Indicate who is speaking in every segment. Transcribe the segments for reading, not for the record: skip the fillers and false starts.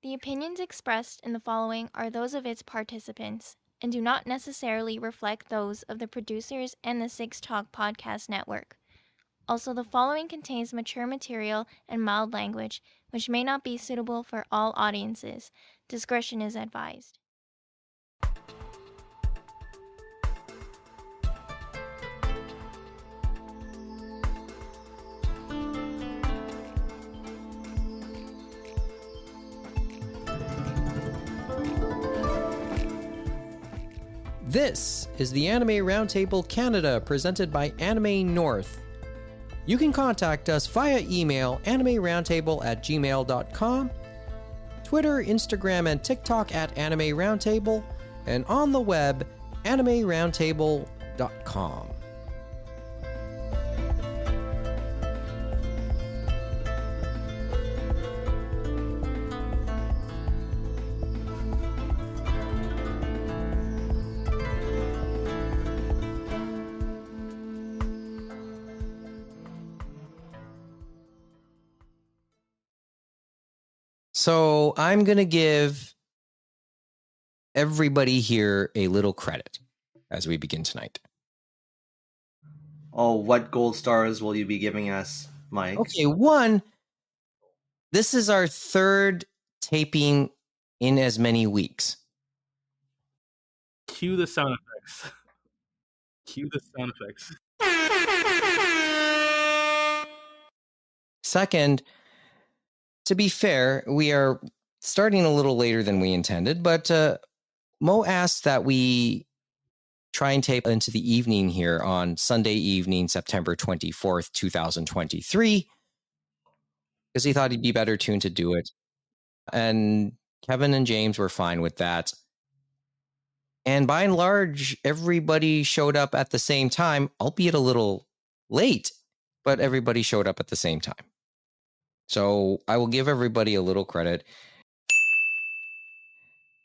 Speaker 1: The opinions expressed in the following are those of its participants and do not necessarily reflect those of the producers and the Six Talk Podcast Network. Also, the following contains mature material and mild language, which may not be suitable for all audiences. Discretion is advised.
Speaker 2: This is the Anime Roundtable Canada, presented by Anime North. You can contact us via email animeroundtable@gmail.com, Twitter, Instagram, and TikTok at Anime Roundtable, and on the web, animeroundtable.com. So I'm going to give everybody here a little credit as we begin tonight.
Speaker 3: Oh, what gold stars will you be giving us, Mike?
Speaker 2: Okay, one, this is our third taping in as many weeks.
Speaker 4: Cue the sound effects. Cue the sound effects.
Speaker 2: Second, to be fair, we are starting a little later than we intended, but Mo asked that we try and tape into the evening here on Sunday evening, September 24th, 2023, because he thought he'd be better tuned to do it. And Kevin and James were fine with that. And by and large, everybody showed up at the same time, albeit a little late, but everybody showed up at the same time. So I will give everybody a little credit.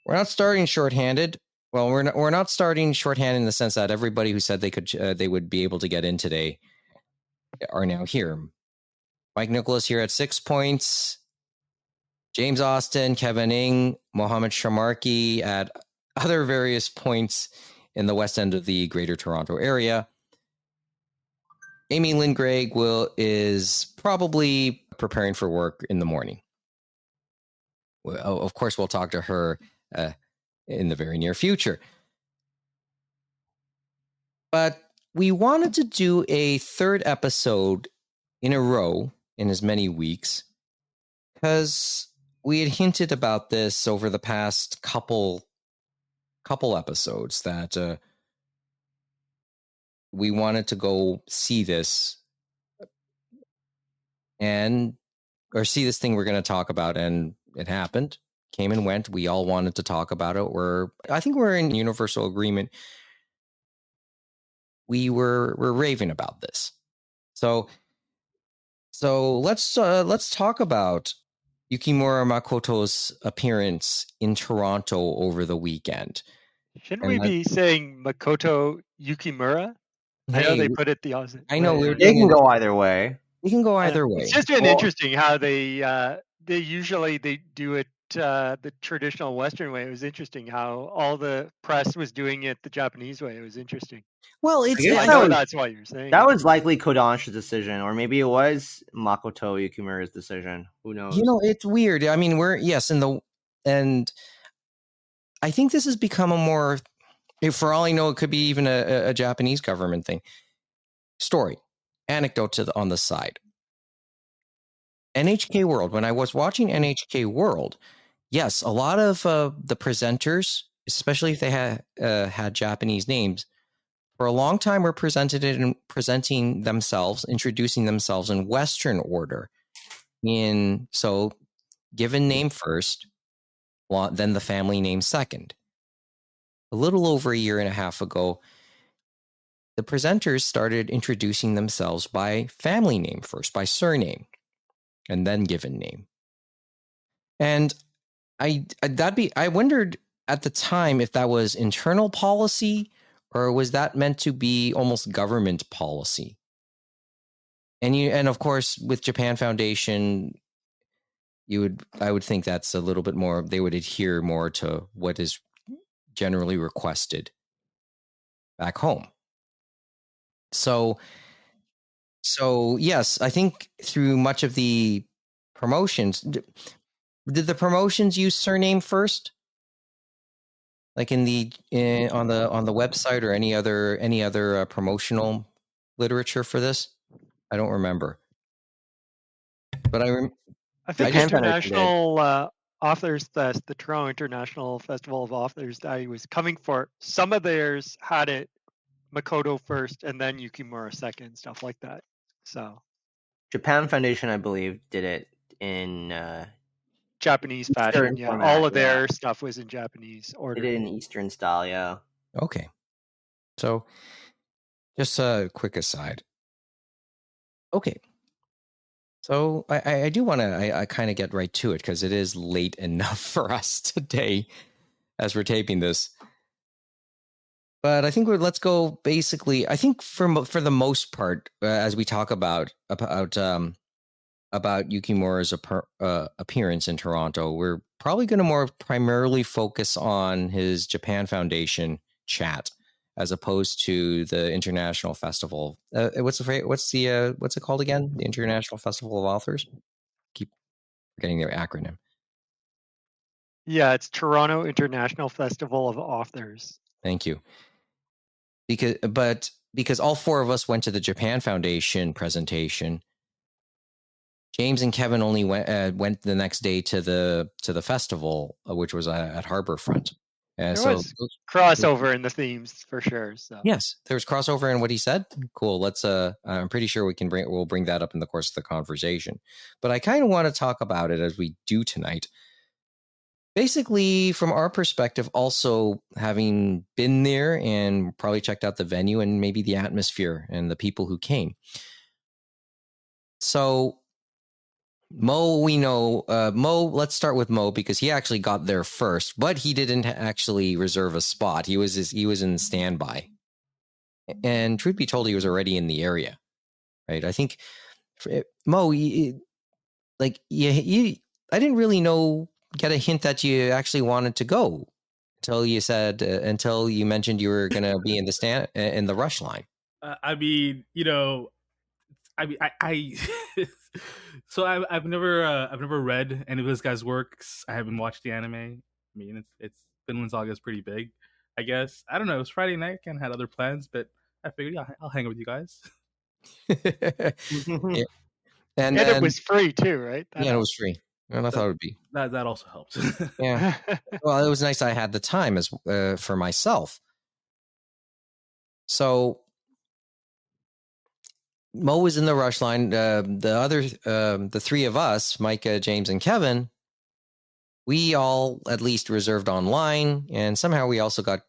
Speaker 2: We're not starting shorthanded. Well, we're not starting shorthanded in the sense that everybody who said they would be able to get in today are now here. Mike Nicolas here at 6 points. James Austin, Kevin Ng, Mohamed Sharmarke at other various points in the west end of the Greater Toronto area. Amy Lynn Gregg is probably preparing for work in the morning. Well, of course, we'll talk to her in the very near future. But we wanted to do a third episode in a row in as many weeks because we had hinted about this over the past couple episodes that we wanted to go see this or see this thing we're going to talk about, and it happened. Came and went. We all wanted to talk about it. I think we're in universal agreement. We're raving about this. So let's talk about Yukimura Makoto's appearance in Toronto over the weekend.
Speaker 5: Shouldn't we be saying Makoto Yukimura? I know they put it the opposite.
Speaker 2: I know
Speaker 3: they can go either way.
Speaker 2: We can go either way.
Speaker 5: It's just been interesting how they usually do it the traditional Western way. It was interesting how all the press was doing it the Japanese way. It was interesting.
Speaker 2: Well,
Speaker 5: I know that's why you're saying
Speaker 3: that was likely Kodansha's decision, or maybe it was Makoto Yukimura's decision. Who knows?
Speaker 2: It's weird. I mean, and I think this has become a more, for all I know, it could be even a Japanese government thing. Story, anecdote on the side. NHK World. When I was watching NHK World, yes, a lot of the presenters, especially if they had Japanese names, for a long time were introducing themselves in Western order. So given name first, then the family name second. A little over a year and a half ago, the presenters started introducing themselves by family name first, by surname, and then given name. And I wondered at the time if that was internal policy or was that meant to be almost government policy? And of course, with Japan Foundation, I would think that's a little bit more, they would adhere more to what is generally requested back home. So yes, I think through much of the promotions, did the promotions use surname first? Like on the website or any other promotional literature for this? I don't remember. But
Speaker 5: I think
Speaker 3: Japan Foundation did.
Speaker 5: International Authors Fest, the Toronto International Festival of Authors that I was coming for, some of theirs had it Makoto first and then Yukimura second, stuff like that. So
Speaker 3: Japan Foundation, I believe, did it in
Speaker 5: Japanese fashion,
Speaker 3: Eastern
Speaker 5: yeah.
Speaker 3: format,
Speaker 5: All of
Speaker 3: yeah.
Speaker 5: their stuff was in Japanese
Speaker 3: They
Speaker 5: order.
Speaker 3: did it in Eastern style, yeah.
Speaker 2: Okay. So just a quick aside. Okay. So I do want to I kind of get right to it because it is late enough for us today as we're taping this. But I think let's go basically. I think for the most part, as we talk about Yukimura's appearance in Toronto, we're probably going to more primarily focus on his Japan Foundation chat as opposed to the International Festival. What's it called again? The International Festival of Authors. Keep forgetting their acronym.
Speaker 5: Yeah, it's Toronto International Festival of Authors.
Speaker 2: Thank you. Because all four of us went to the Japan Foundation presentation, James and Kevin only went the next day to the festival, which was at Harborfront.
Speaker 5: There was crossover in the themes for sure. So
Speaker 2: yes, there was crossover in what he said. Cool. Let's. I'm pretty sure we'll bring that up in the course of the conversation. But I kind of want to talk about it as we do tonight. Basically, from our perspective, also having been there and probably checked out the venue and maybe the atmosphere and the people who came. So Mo, we know Mo. Let's start with Mo because he actually got there first, but he didn't actually reserve a spot. He was in standby, and truth be told, he was already in the area, right? I think Mo, I didn't really get a hint that you actually wanted to go until you mentioned you were going to be in the stand in the rush line.
Speaker 4: So I've never read any of this guy's works. I haven't watched the anime. I mean, it's Vinland Saga is pretty big, I guess. I don't know. It was Friday night. I kind of had other plans, but I figured, yeah, I'll hang out with you guys.
Speaker 2: Yeah.
Speaker 5: And it was free too, right?
Speaker 2: It was free. And I thought it would be.
Speaker 4: That also helped.
Speaker 2: Yeah. Well, it was nice I had the time as for myself. So Mo was in the rush line. The three of us, Micah, James, and Kevin, we all at least reserved online, and somehow we also got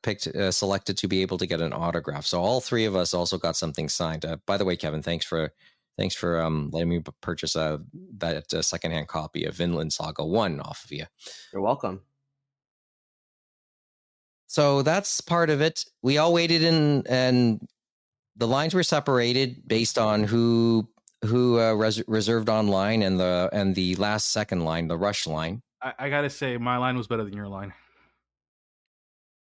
Speaker 2: selected to be able to get an autograph. So all three of us also got something signed. By the way, Kevin, thanks for letting me purchase that secondhand copy of Vinland Saga 1 off of you.
Speaker 3: You're welcome.
Speaker 2: So that's part of it. We all waited in, and the lines were separated based on who reserved online and the last second line, the rush line.
Speaker 4: I gotta say, my line was better than your line.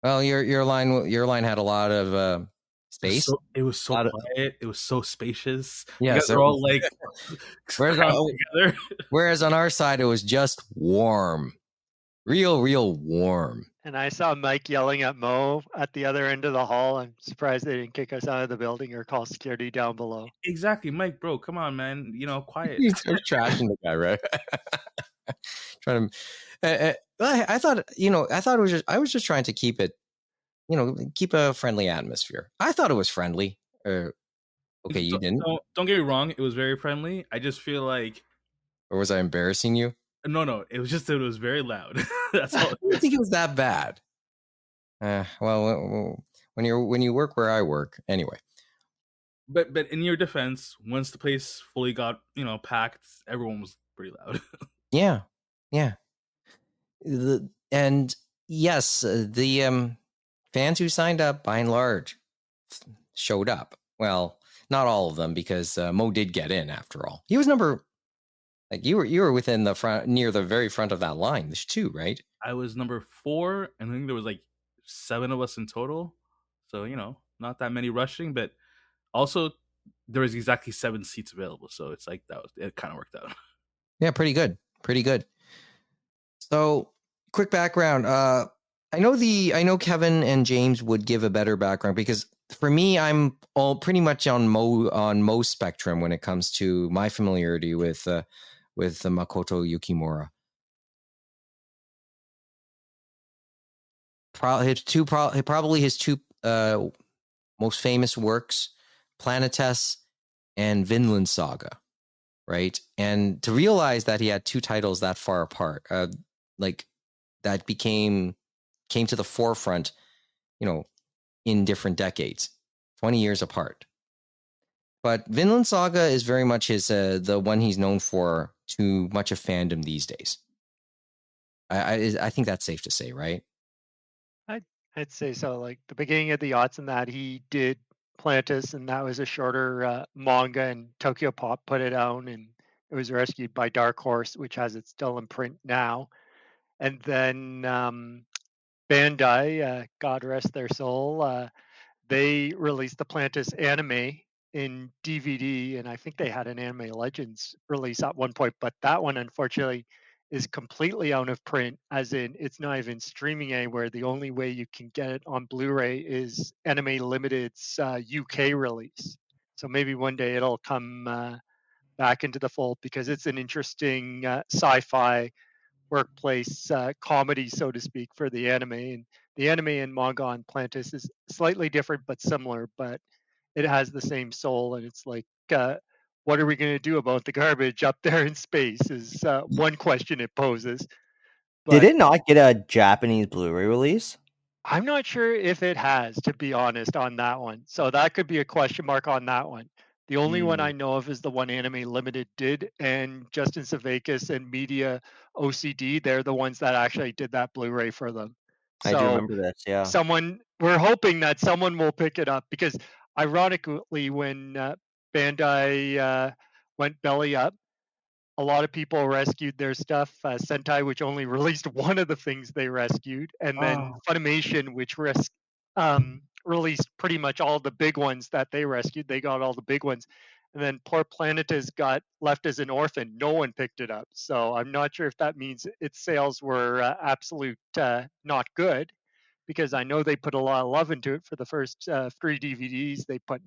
Speaker 2: Well, your line had a lot of space.
Speaker 4: It was so quiet. It was so spacious.
Speaker 2: Yeah,
Speaker 4: you guys were all like
Speaker 2: together. Whereas on our side, it was just warm, real warm.
Speaker 5: And I saw Mike yelling at Mo at the other end of the hall. I'm surprised they didn't kick us out of the building or call security down below.
Speaker 4: Exactly, Mike, bro, come on, man. Quiet.
Speaker 2: You're trashing the guy, right? Trying to. I thought it was I was just trying to keep it, keep a friendly atmosphere. I thought it was friendly. Okay, you didn't.
Speaker 4: Don't get me wrong. It was very friendly. I just feel like.
Speaker 2: Or was I embarrassing you?
Speaker 4: No. It was just that it was very loud. That's all.
Speaker 2: I didn't think it was that bad. Well, when you work where I work, anyway.
Speaker 4: But in your defense, once the place fully got packed, everyone was pretty loud.
Speaker 2: Yeah. And yes, the fans who signed up, by and large, showed up. Well, not all of them, because Mo did get in after all. He was number Like you were within the front, near the very front of that line. There's 2, right?
Speaker 4: I was number 4, and I think there was like 7 of us in total. So not that many rushing, but also there was exactly 7 seats available. So it's like it kind of worked out.
Speaker 2: Yeah, pretty good. So, quick background. I know Kevin and James would give a better background because for me, I'm all pretty much on Mo's spectrum when it comes to my familiarity with Makoto Yukimura. Probably his two most famous works, Planetes and Vinland Saga, right? And to realize that he had 2 titles that far apart, like that came to the forefront, in different decades, 20 years apart. But Vinland Saga is very much his the one he's known for to much of fandom these days. I think that's safe to say, right?
Speaker 5: I'd say so. Like the beginning of the aughts and that he did Plantis, and that was a shorter manga, and Tokyo Pop put it out, and it was rescued by Dark Horse, which has it still in print now. And then Bandai, God rest their soul, they released the Plantis anime in DVD, and I think they had an Anime Legends release at one point, but that one unfortunately is completely out of print, as in it's not even streaming anywhere. The only way you can get it on Blu-ray is Anime Limited's UK release. So maybe one day it'll come back into the fold, because it's an interesting sci-fi workplace comedy, so to speak, for the anime. And the anime and manga on Plantis is slightly different but similar, but it has the same soul. And it's like, what are we going to do about the garbage up there in space is one question it poses.
Speaker 3: Did
Speaker 5: But
Speaker 3: it not get a Japanese Blu-ray release?
Speaker 5: I'm not sure if it has, to be honest, on that one. So that could be a question mark on that one. The only one I know of is the one Anime Limited did, and Justin Savakis and Media OCD, they're the ones that actually did that Blu-ray for them.
Speaker 3: I do
Speaker 5: So
Speaker 3: remember this, yeah.
Speaker 5: we're hoping that someone will pick it up, because ironically, when Bandai went belly up, a lot of people rescued their stuff. Sentai, which only released one of the things they rescued, and then Funimation, which released pretty much all the big ones that they rescued. They got all the big ones. And then poor Planetes got left as an orphan. No one picked it up. So I'm not sure if that means its sales were absolute not good, because I know they put a lot of love into it for the first 3 DVDs. They put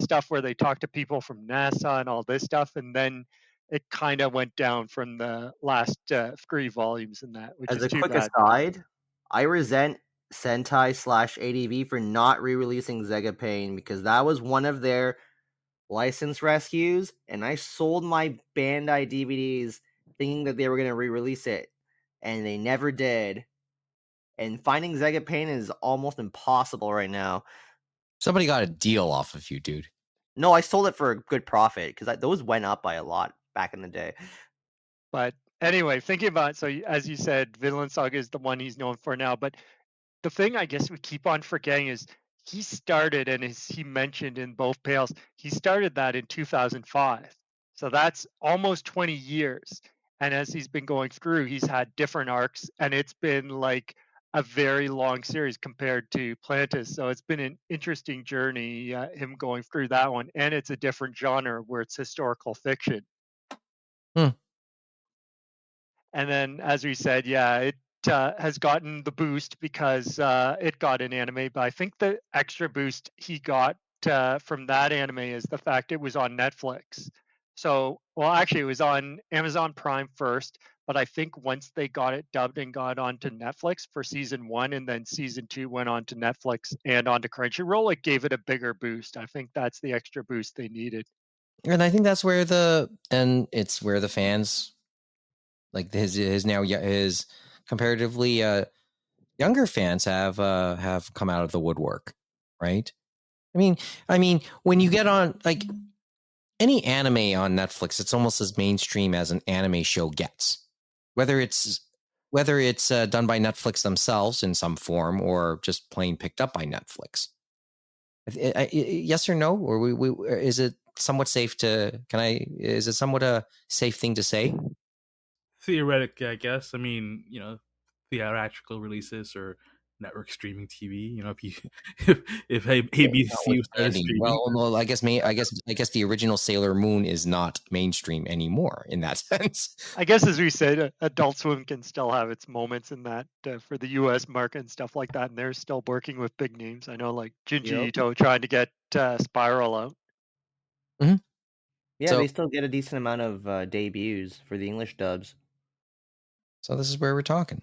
Speaker 5: stuff where they talked to people from NASA and all this stuff. And then it kind of went down from the last 3 volumes in that, which
Speaker 3: As
Speaker 5: is
Speaker 3: a
Speaker 5: too
Speaker 3: quick
Speaker 5: bad.
Speaker 3: aside, I resent Sentai/ADV for not re-releasing Zega Pain, because that was one of their license rescues, and I sold my Bandai DVDs thinking that they were going to re-release it, and they never did. And finding Zega Pain is almost impossible right now.
Speaker 2: Somebody got a deal off of you, dude.
Speaker 3: No, I sold it for a good profit, because those went up by a lot back in the day.
Speaker 5: But anyway, thinking about it, so as you said, Vinland Saga is the one he's known for now. But the thing I guess we keep on forgetting is he started, and as he mentioned in both pails, he started that in 2005. So that's almost 20 years. And as he's been going through, he's had different arcs, and it's been like a very long series compared to Plantis. So it's been an interesting journey, him going through that one. And it's a different genre where it's historical fiction. And then, as we said, yeah, it has gotten the boost because it got an anime. But I think the extra boost he got from that anime is the fact it was on Netflix. So, well, actually, it was on Amazon Prime first, but I think once they got it dubbed and got onto Netflix for season 1, and then season 2 went on to Netflix and onto Crunchyroll, it gave it a bigger boost. I think that's the extra boost they needed.
Speaker 2: And I think that's where it's where the fans, like his comparatively younger fans have come out of the woodwork, right? I mean, when you get on like any anime on Netflix, it's almost as mainstream as an anime show gets, whether it's done by Netflix themselves in some form or just plain picked up by Netflix. Yes or no, or is it somewhat safe to? Is it somewhat a safe thing to say?
Speaker 4: Theoretically, I guess. I mean, theatrical releases or network streaming TV. If you if ABC was
Speaker 2: Notwithstanding, well, I guess the original Sailor Moon is not mainstream anymore in that sense.
Speaker 5: I guess, as we said, Adult Swim can still have its moments in that for the U.S. market and stuff like that, and they're still working with big names. I know, like Junji
Speaker 3: Yep.
Speaker 5: Ito trying to get Spiral out.
Speaker 3: Yeah,
Speaker 2: So-
Speaker 3: they still get a decent amount of debuts for the English dubs.
Speaker 2: So this is where we're talking.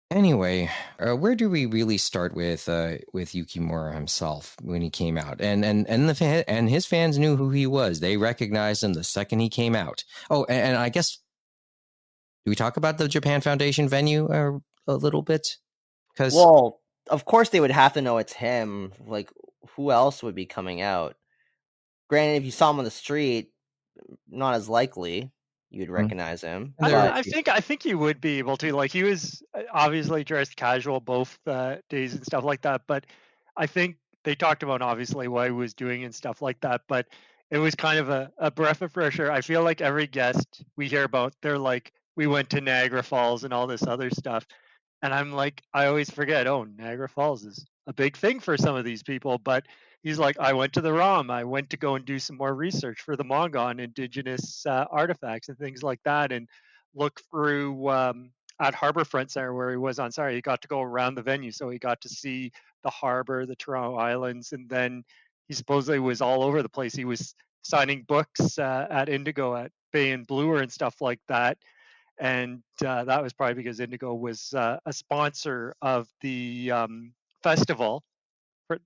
Speaker 2: Anyway, where do we really start with Yukimura himself when he came out? And his fans knew who he was. They recognized him the second he came out. Oh, and I guess, do we talk about the Japan Foundation venue a little bit? Because
Speaker 3: Well, of course they would have to know it's him. Like, who else would be coming out? Granted, if you saw him on the street, not as likely you'd recognize him. But
Speaker 5: I think he would be able to. Like, he was obviously dressed casual both days and stuff like that. But I think they talked about obviously what he was doing and stuff like that. But it was kind of a breath of fresh air. I feel like every guest we hear about, they're like, we went to Niagara Falls and all this other stuff. And I'm like, I always forget, oh, Niagara Falls is a big thing for some of these people. But he's like, I went to the ROM. I went to go and do some more research for the manga on indigenous artifacts and things like that, and look through at Harborfront Center where he was on. Sorry, he got to go around the venue, so he got to see the harbor, the Toronto Islands, and then he supposedly was all over the place. He was signing books at Indigo, at Bay and Bluer, and stuff like that. And that was probably because Indigo was a sponsor of the festival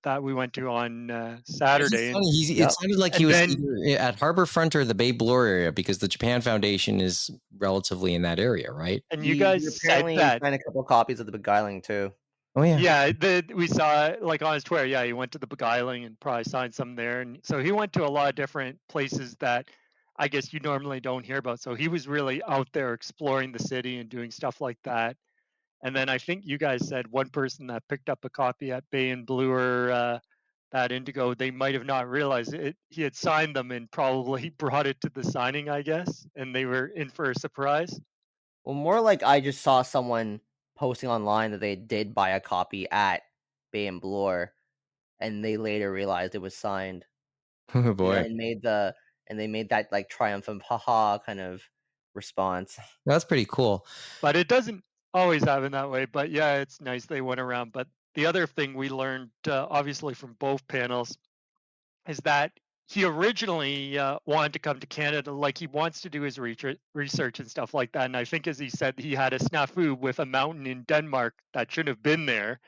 Speaker 5: that we went to on Saturday.
Speaker 2: It sounded like he was either at Harborfront or the Bay Blur area, because the Japan Foundation is relatively in that area, right?
Speaker 5: And you guys
Speaker 3: apparently
Speaker 5: said that.
Speaker 3: signed a couple copies of the Beguiling too.
Speaker 2: Oh yeah.
Speaker 5: Yeah, we saw like on his Twitter. Yeah, he went to the Beguiling and probably signed some there, and so he went to a lot of different places that I guess you normally don't hear about. So he was really out there exploring the city and doing stuff like that. And then I think you guys said one person that picked up a copy at Bay and Bluer, that Indigo, they might have not realized it. He had signed them and probably brought it to the signing, I guess, and they were in for a surprise.
Speaker 3: Well, more like I just saw someone posting online that they did buy a copy at Bay and Bloor, and they later realized it was signed.
Speaker 2: Oh boy!
Speaker 3: And they made that like triumphant haha kind of response.
Speaker 2: That's pretty cool.
Speaker 5: But it doesn't always happen that way. But yeah, it's nice they went around. But the other thing we learned, obviously from both panels, is that he originally wanted to come to Canada. Like, he wants to do his research and stuff like that. And I think, as he said, he had a snafu with a mountain in Denmark that shouldn't have been there.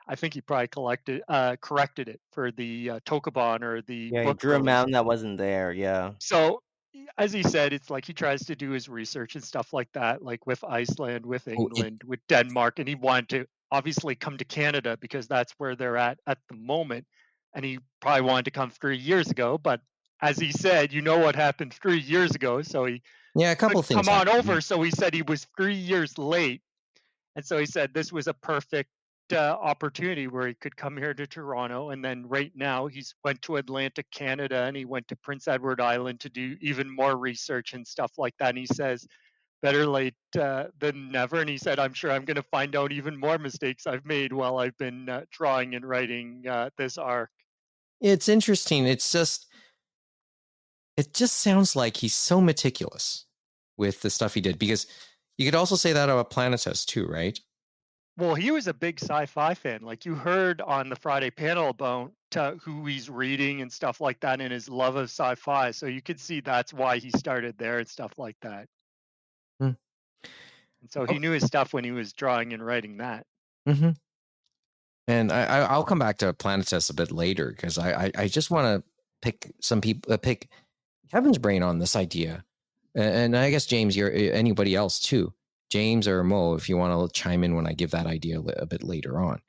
Speaker 5: I think he probably corrected it for the Tokubon or the
Speaker 3: Yeah,
Speaker 5: book
Speaker 3: he drew
Speaker 5: release.
Speaker 3: a mountain that wasn't there. Yeah.
Speaker 5: So, as he said, it's like he tries to do his research and stuff like that, like with Iceland, with England, with Denmark, and he wanted to obviously come to Canada because that's where they're at the moment. And he probably wanted to come 3 years ago, but as he said, you know what happened 3 years ago, so he
Speaker 2: a couple things
Speaker 5: come on over. So he said he was 3 years late, and so he said this was a perfect opportunity where he could come here to Toronto. And then right now he's went to Atlantic Canada, and he went to Prince Edward Island to do even more research and stuff like that. And he says better late than never. And he said, I'm sure I'm going to find out even more mistakes I've made while I've been drawing and writing this arc.
Speaker 2: It's interesting. It just sounds like he's so meticulous with the stuff he did, because you could also say that about Planetes too, right?
Speaker 5: Well, he was a big sci-fi fan. Like, you heard on the Friday panel about who he's reading and stuff like that, and his love of sci-fi. So you could see that's why he started there and stuff like that. And so he knew his stuff when he was drawing and writing that.
Speaker 2: Mm-hmm. And I'll come back to Planetes a bit later, because I just want to pick Kevin's brain on this idea, and I guess James, you're anybody else too. James or Mo, if you want to chime in when I give that idea a bit later on.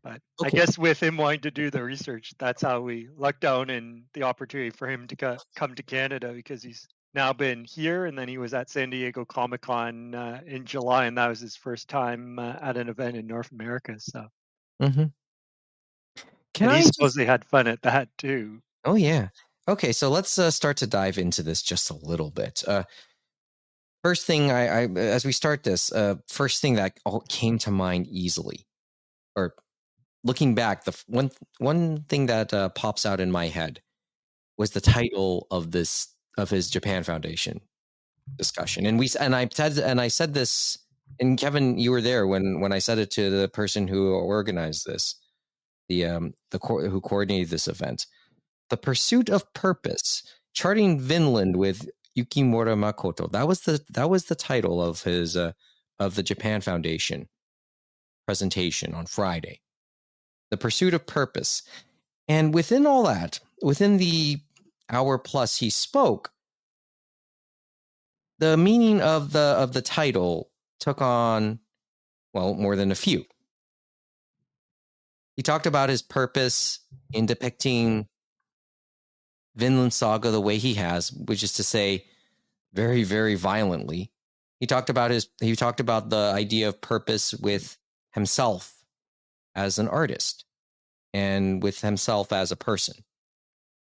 Speaker 5: But okay. I guess with him wanting to do the research, that's how we lucked out and the opportunity for him to come to Canada, because he's now been here, and then he was at San Diego Comic-Con in July, and that was his first time at an event in North America. So,
Speaker 2: he supposedly
Speaker 5: had fun at that too.
Speaker 2: Oh yeah. Okay, so let's start to dive into this just a little bit. First thing, I as we start this, first thing that came to mind easily, or looking back, the one thing that pops out in my head was the title of his Japan Foundation discussion, and I said this, and Kevin, you were there when I said it to the person who organized this, who coordinated this event. The Pursuit of Purpose: Charting Vinland with Yukimura Makoto. That was the title of his of the Japan Foundation presentation on Friday. The Pursuit of Purpose. And within all that, within the hour plus he spoke, the meaning of the title took on, well, more than a few. He talked about his purpose in depicting Vinland Saga the way he has, which is to say, very, very violently. He talked about the idea of purpose with himself as an artist and with himself as a person,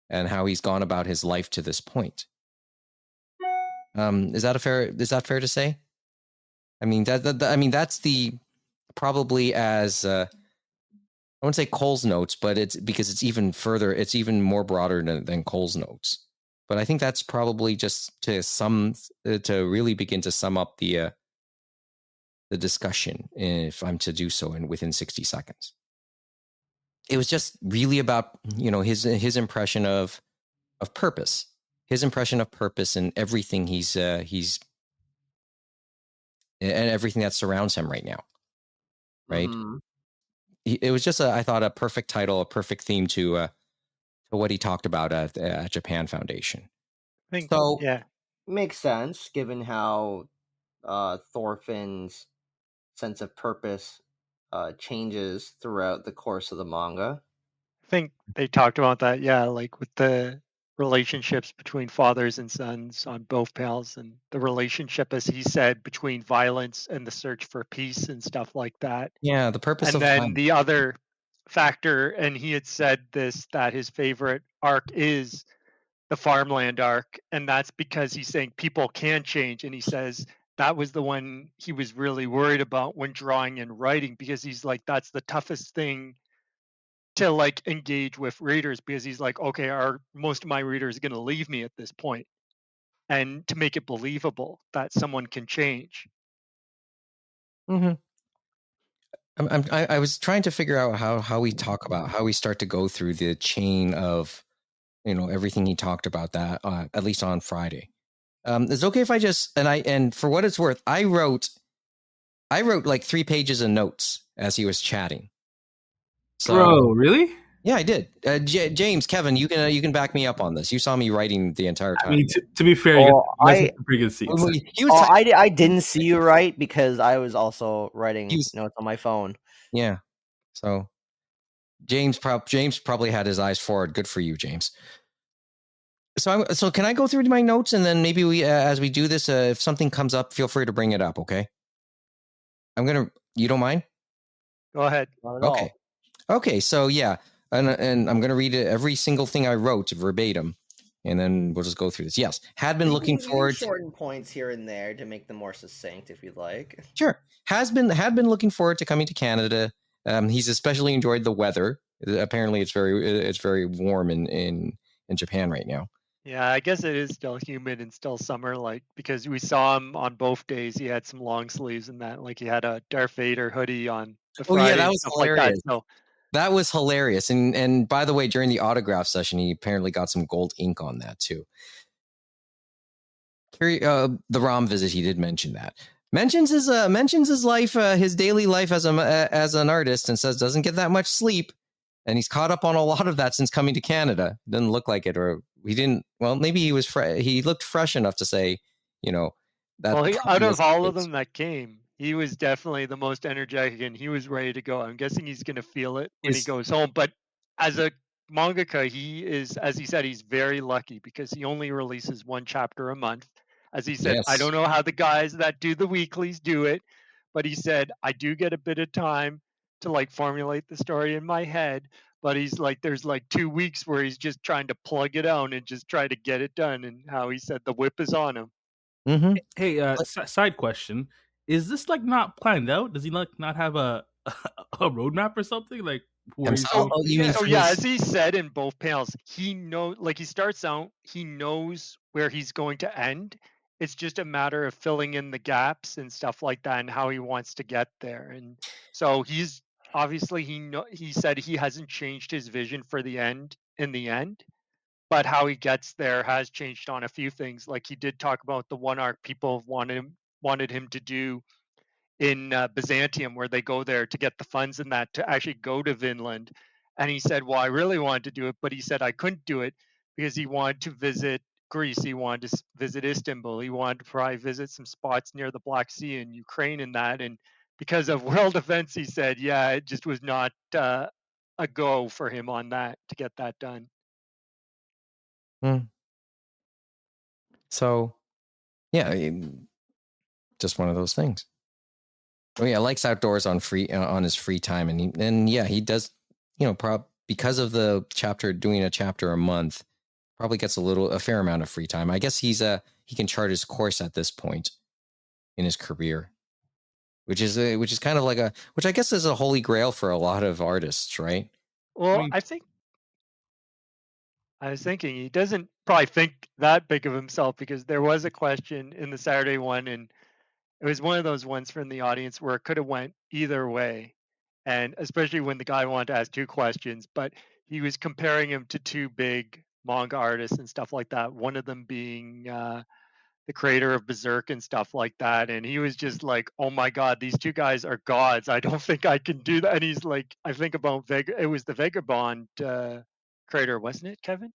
Speaker 2: and how he's gone about his life to this point. Is that fair to say? I mean, that's the probably as I wouldn't say Cole's notes, but it's because it's even further, it's even more broader than Cole's notes. But I think that's probably just to really begin to sum up the discussion, if I'm to do so within 60 seconds. It was just really about, his impression of purpose, his impression of purpose and everything he's and everything that surrounds him right now. Right.
Speaker 3: Mm-hmm.
Speaker 2: It was just I thought a perfect title, a perfect theme to what he talked about at Japan Foundation.
Speaker 5: Yeah,
Speaker 3: makes sense given how Thorfinn's sense of purpose changes throughout the course of the manga.
Speaker 5: I think they talked about that. Yeah, like with the relationships between fathers and sons on both pals, and the relationship, as he said, between violence and the search for peace and stuff like that.
Speaker 2: Yeah, the purpose
Speaker 5: and
Speaker 2: of
Speaker 5: then
Speaker 2: violence.
Speaker 5: the other factor, and he had said this, that his favorite arc is the farmland arc, and that's because he's saying people can change, and he says that was the one he was really worried about when drawing and writing, because he's like, that's the toughest thing to like engage with readers, because he's like, okay, most of my readers going to leave me at this point, and to make it believable that someone can change.
Speaker 2: Mm-hmm. I was trying to figure out how we talk about, how we start to go through the chain of everything he talked about, that at least on Friday. It's okay if I just and for what it's worth, I wrote like 3 pages of notes as he was chatting. So,
Speaker 4: Bro, really?
Speaker 2: Yeah, I did. James, Kevin, you can back me up on this. You saw me writing the entire time.
Speaker 4: I mean, to be fair, you got some pretty good seats.
Speaker 3: I didn't see you write because I was also writing notes on my phone.
Speaker 2: Yeah. So James probably had his eyes forward. Good for you, James. So can I go through my notes, and then maybe we, as we do this, if something comes up, feel free to bring it up. Okay. You don't mind?
Speaker 5: Go ahead.
Speaker 3: Not at
Speaker 2: Okay.
Speaker 3: all.
Speaker 2: Okay. So yeah, and I'm going to read every single thing I wrote verbatim, and then we'll just go through this. Yes, had been looking forward.
Speaker 3: Shorten points here and there to make them more succinct, if you'd like.
Speaker 2: Sure. Had been looking forward to coming to Canada. He's especially enjoyed the weather. Apparently, it's very warm in Japan right now.
Speaker 5: Yeah, I guess it is still humid and still summer, like, because we saw him on both days. He had some long sleeves and that, like he had a Darth Vader hoodie on the Friday.
Speaker 2: Yeah, that was hilarious.
Speaker 5: Like that, so.
Speaker 2: That was hilarious. And by the way, during the autograph session, he apparently got some gold ink on that too. The ROM visit, he did mention that. Mentions his life, his daily life as an artist, and says doesn't get that much sleep, and he's caught up on a lot of that since coming to Canada. Doesn't look like it, or he didn't. Well, maybe he was he looked fresh enough to say, that.
Speaker 5: Well, out of all of them that came, he was definitely the most energetic, and he was ready to go. I'm guessing he's going to feel it when he goes home. But as a mangaka, he is, as he said, he's very lucky because he only releases 1 chapter a month. As he said, yes. I don't know how the guys that do the weeklies do it, but he said, I do get a bit of time to like formulate the story in my head. but he's like, there's like 2 weeks where he's just trying to plug it on and just try to get it done. And how he said the whip is on him.
Speaker 2: Mm-hmm.
Speaker 4: Hey, side question: is this like not planned out? Does he like not have a a roadmap or something like where he's
Speaker 2: Himself?
Speaker 4: going?
Speaker 2: Oh, you mean
Speaker 5: So
Speaker 2: for
Speaker 5: yeah,
Speaker 2: his-
Speaker 5: as he said in both panels, he knows, like he starts out, he knows where he's going to end. It's just a matter of filling in the gaps and stuff like that, and how he wants to get there. And so he's obviously he said he hasn't changed his vision for the end in the end, but how he gets there has changed on a few things. Like he did talk about the one arc people wanted him to do in Byzantium, where they go there to get the funds and that to actually go to Vinland. And he said, well, I really wanted to do it, but he said I couldn't do it because he wanted to visit Greece. He wanted to visit Istanbul. He wanted to probably visit some spots near the Black Sea and Ukraine and that. And because of world events, he said, yeah, it just was not a go for him on that to get that done.
Speaker 2: So, yeah, just one of those things. Oh yeah, likes outdoors on his free time, and he does. Because of the chapter, doing a chapter a month, probably gets a fair amount of free time. I guess he can chart his course at this point in his career, which is kind of like which I guess is a holy grail for a lot of artists, right?
Speaker 5: Well, I was thinking he doesn't probably think that big of himself, because there was a question in the Saturday one, and it was one of those ones from the audience where it could have went either way. And especially when the guy wanted to ask 2 questions, but he was comparing him to 2 big manga artists and stuff like that. One of them being the creator of Berserk and stuff like that. And he was just like, oh my God, these 2 guys are gods. I don't think I can do that. And he's like, I think about it was the Vagabond creator, wasn't it, Kevin?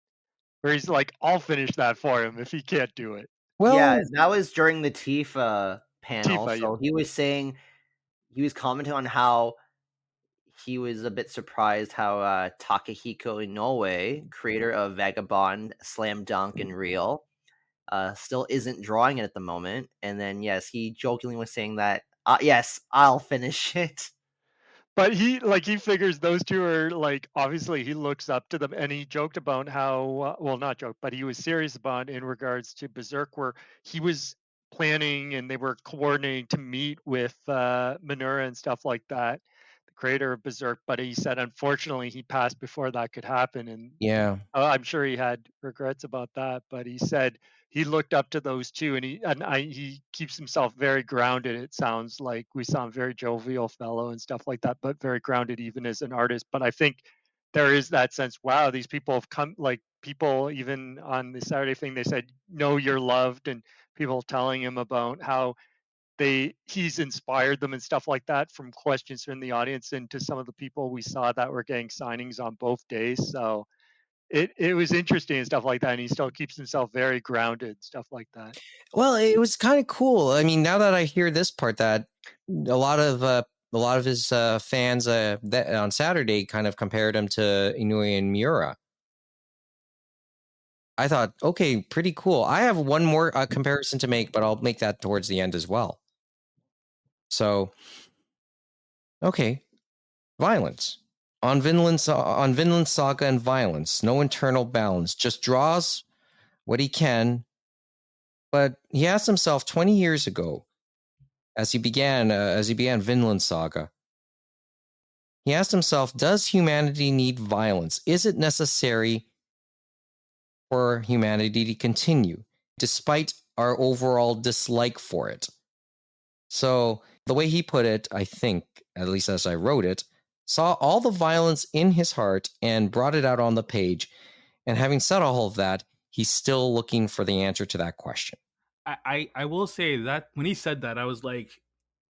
Speaker 5: Where he's like, I'll finish that for him if he can't do it.
Speaker 2: Well,
Speaker 3: yeah, that was during the Tifa panel.
Speaker 5: Tifa,
Speaker 3: So he was saying, he was commenting on how he was a bit surprised how Takahiko Inoue, creator of Vagabond, Slam Dunk, and Real, still isn't drawing it at the moment. And then, yes, he jokingly was saying that, yes, I'll finish it.
Speaker 5: But he figures those 2 are like, obviously he looks up to them, and he joked about how well, not joke, but he was serious about in regards to Berserk, where he was planning and they were coordinating to meet with Minura and stuff like that, the creator of Berserk. But he said unfortunately he passed before that could happen, and
Speaker 2: yeah,
Speaker 5: I'm sure he had regrets about that. But he said he looked up to those 2, and he keeps himself very grounded. It sounds like we saw him very jovial fellow and stuff like that, but very grounded even as an artist. But I think there is that sense, wow, these people have come, like people even on the Saturday thing, they said, no, you're loved, and people telling him about how he's inspired them and stuff like that, from questions from the audience and to some of the people we saw that were getting signings on both days. So it was interesting and stuff like that, and he still keeps himself very grounded, stuff like that.
Speaker 2: Well, it was kind of cool. I mean, now that I hear this part, that a lot of his fans that on Saturday kind of compared him to Inoue and Miura. I thought, okay, pretty cool. I have one more comparison to make, but I'll make that towards the end as well. So, okay, violence. On Vinland Saga and violence, no internal balance, just draws what he can. But he asked himself 20 years ago, as he began Vinland Saga, he asked himself, does humanity need violence? Is it necessary for humanity to continue, despite our overall dislike for it? So the way he put it, I think, at least as I wrote it, saw all the violence in his heart and brought it out on the page. And having said all of that, he's still looking for the answer to that question.
Speaker 4: I will say that when he said that, I was like,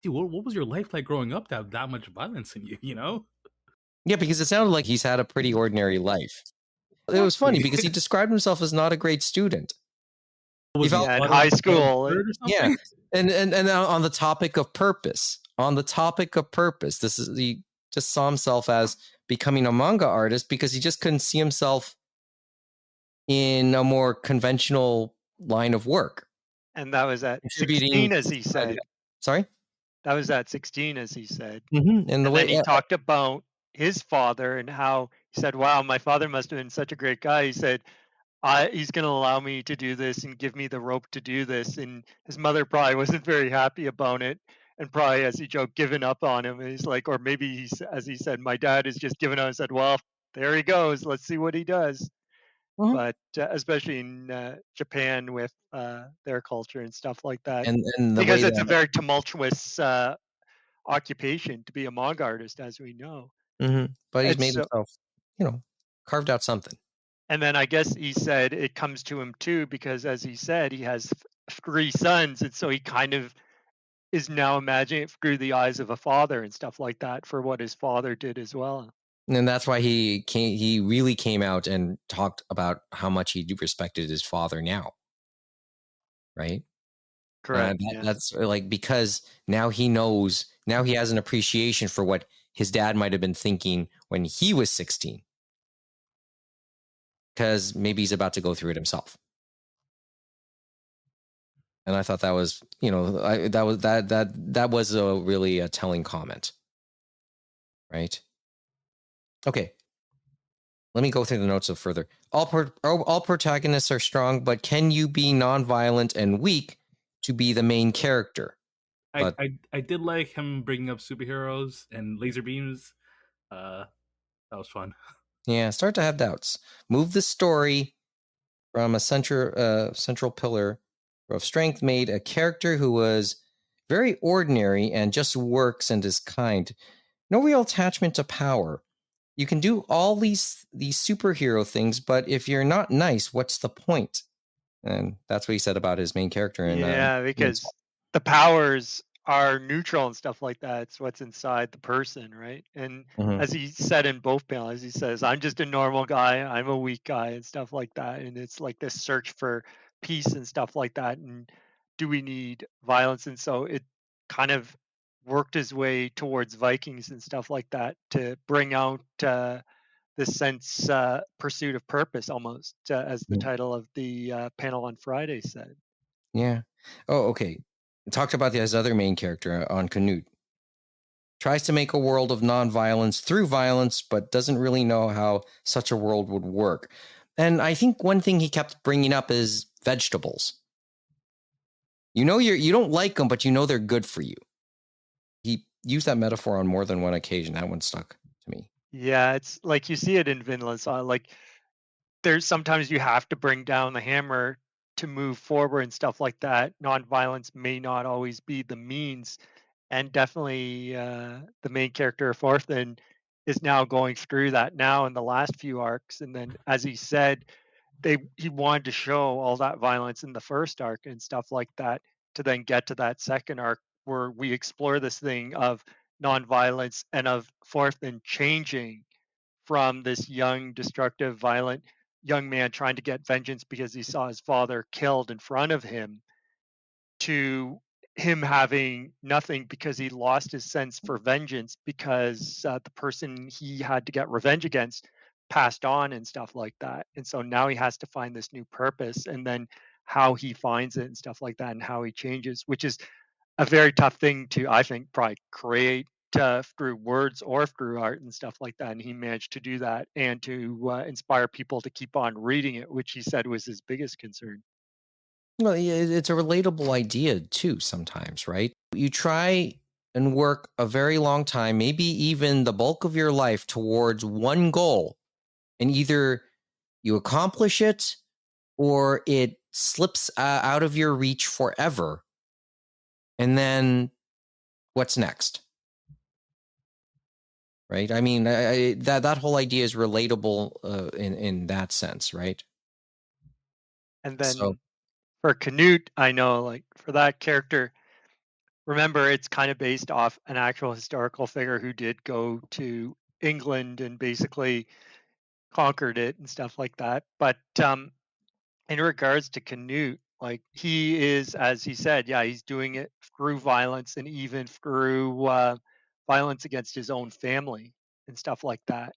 Speaker 4: dude, what was your life like growing up to have that much violence in you, you know?
Speaker 2: Yeah, because it sounded like he's had a pretty ordinary life. It was funny because he described himself as not a great student.
Speaker 5: He felt in high school.
Speaker 2: Yeah. And on the topic of purpose, he just saw himself as becoming a manga artist because he just couldn't see himself in a more conventional line of work.
Speaker 5: And that was at 16, as he said.
Speaker 2: Sorry?
Speaker 5: That was at 16, as he said.
Speaker 2: Mm-hmm. And
Speaker 5: then he talked about his father and how he said, "Wow, my father must have been such a great guy." He said, he's going to allow me to do this and give me the rope to do this. And his mother probably wasn't very happy about it, and probably, as he joked, given up on him. And he's like, or maybe he's, as he said, my dad has just given up and said, "Well, there he goes. Let's see what he does."
Speaker 2: Mhm.
Speaker 5: But especially in Japan with their culture and stuff like that,
Speaker 2: And the
Speaker 5: because
Speaker 2: way
Speaker 5: it's a
Speaker 2: that
Speaker 5: very tumultuous occupation to be a manga artist, as we know.
Speaker 2: but he's
Speaker 5: And
Speaker 2: made
Speaker 5: so,
Speaker 2: himself, carved out something.
Speaker 5: and then I guess he said it comes to him too, because as he said, he has 3 sons, and so he kind of is now imagining it through the eyes of a father and stuff like that for what his father did as well.
Speaker 2: And that's why he really came out and talked about how much he respected his father now, right?
Speaker 5: Correct. Yeah.
Speaker 2: That's like, because now he knows, now he has an appreciation for what his dad might have been thinking when he was 16, because maybe he's about to go through it himself. And I thought that was, that was a really a telling comment, right? Okay, let me go through the notes further. All protagonists are strong, but can you be nonviolent and weak to be the main character? But
Speaker 4: I did like him bringing up superheroes and laser beams. That was fun.
Speaker 2: yeah, start to have doubts. Move the story from a central pillar of strength, made a character who was very ordinary and just works and is kind. No real attachment to power. You can do all these superhero things, but if you're not nice, what's the point? And that's what he said about his main character.
Speaker 5: Yeah, because the powers are neutral and stuff like that. It's what's inside the person, right? And as he said in both panels, he says, "I'm just a normal guy. I'm a weak guy," and stuff like that. And it's like this search for peace and stuff like that. And do we need violence? And so it kind of worked his way towards Vikings and stuff like that to bring out this sense pursuit of purpose, almost as the title of the panel on Friday said.
Speaker 2: Yeah. Oh, okay. Talked about his other main character on Canute. Tries to make a world of nonviolence through violence, but doesn't really know how such a world would work. And I think one thing he kept bringing up is vegetables. You don't like them, but you know they're good for you. He used that metaphor on more than one occasion. That one stuck to me.
Speaker 5: Yeah, it's like you see it in Vinland Saga. Like there's sometimes you have to bring down the hammer to move forward and stuff like that. Nonviolence may not always be the means, and definitely the main character of Thorfinn is now going through that now in the last few arcs. And then, as he said, he wanted to show all that violence in the first arc and stuff like that to then get to that second arc where we explore this thing of nonviolence and of Thorfinn changing from this young, destructive, violent young man trying to get vengeance because he saw his father killed in front of him to him having nothing because he lost his sense for vengeance because the person he had to get revenge against passed on and stuff like that. And so now he has to find this new purpose, and then how he finds it and stuff like that and how he changes, which is a very tough thing to, I think, probably create through words or through art and stuff like that. And he managed to do that and to inspire people to keep on reading it, which he said was his biggest concern.
Speaker 2: Well, it's a relatable idea too sometimes, right? You try and work a very long time, maybe even the bulk of your life, towards one goal, and either you accomplish it or it slips out of your reach forever. And then what's next? Right? I mean, that whole idea is relatable in that sense, right?
Speaker 5: And then for Canute, I know, like, for that character, remember, it's kind of based off an actual historical figure who did go to England and basically conquered it and stuff like that. But in regards to Canute, like, he is, as he said, yeah, he's doing it through violence and even through violence against his own family and stuff like that.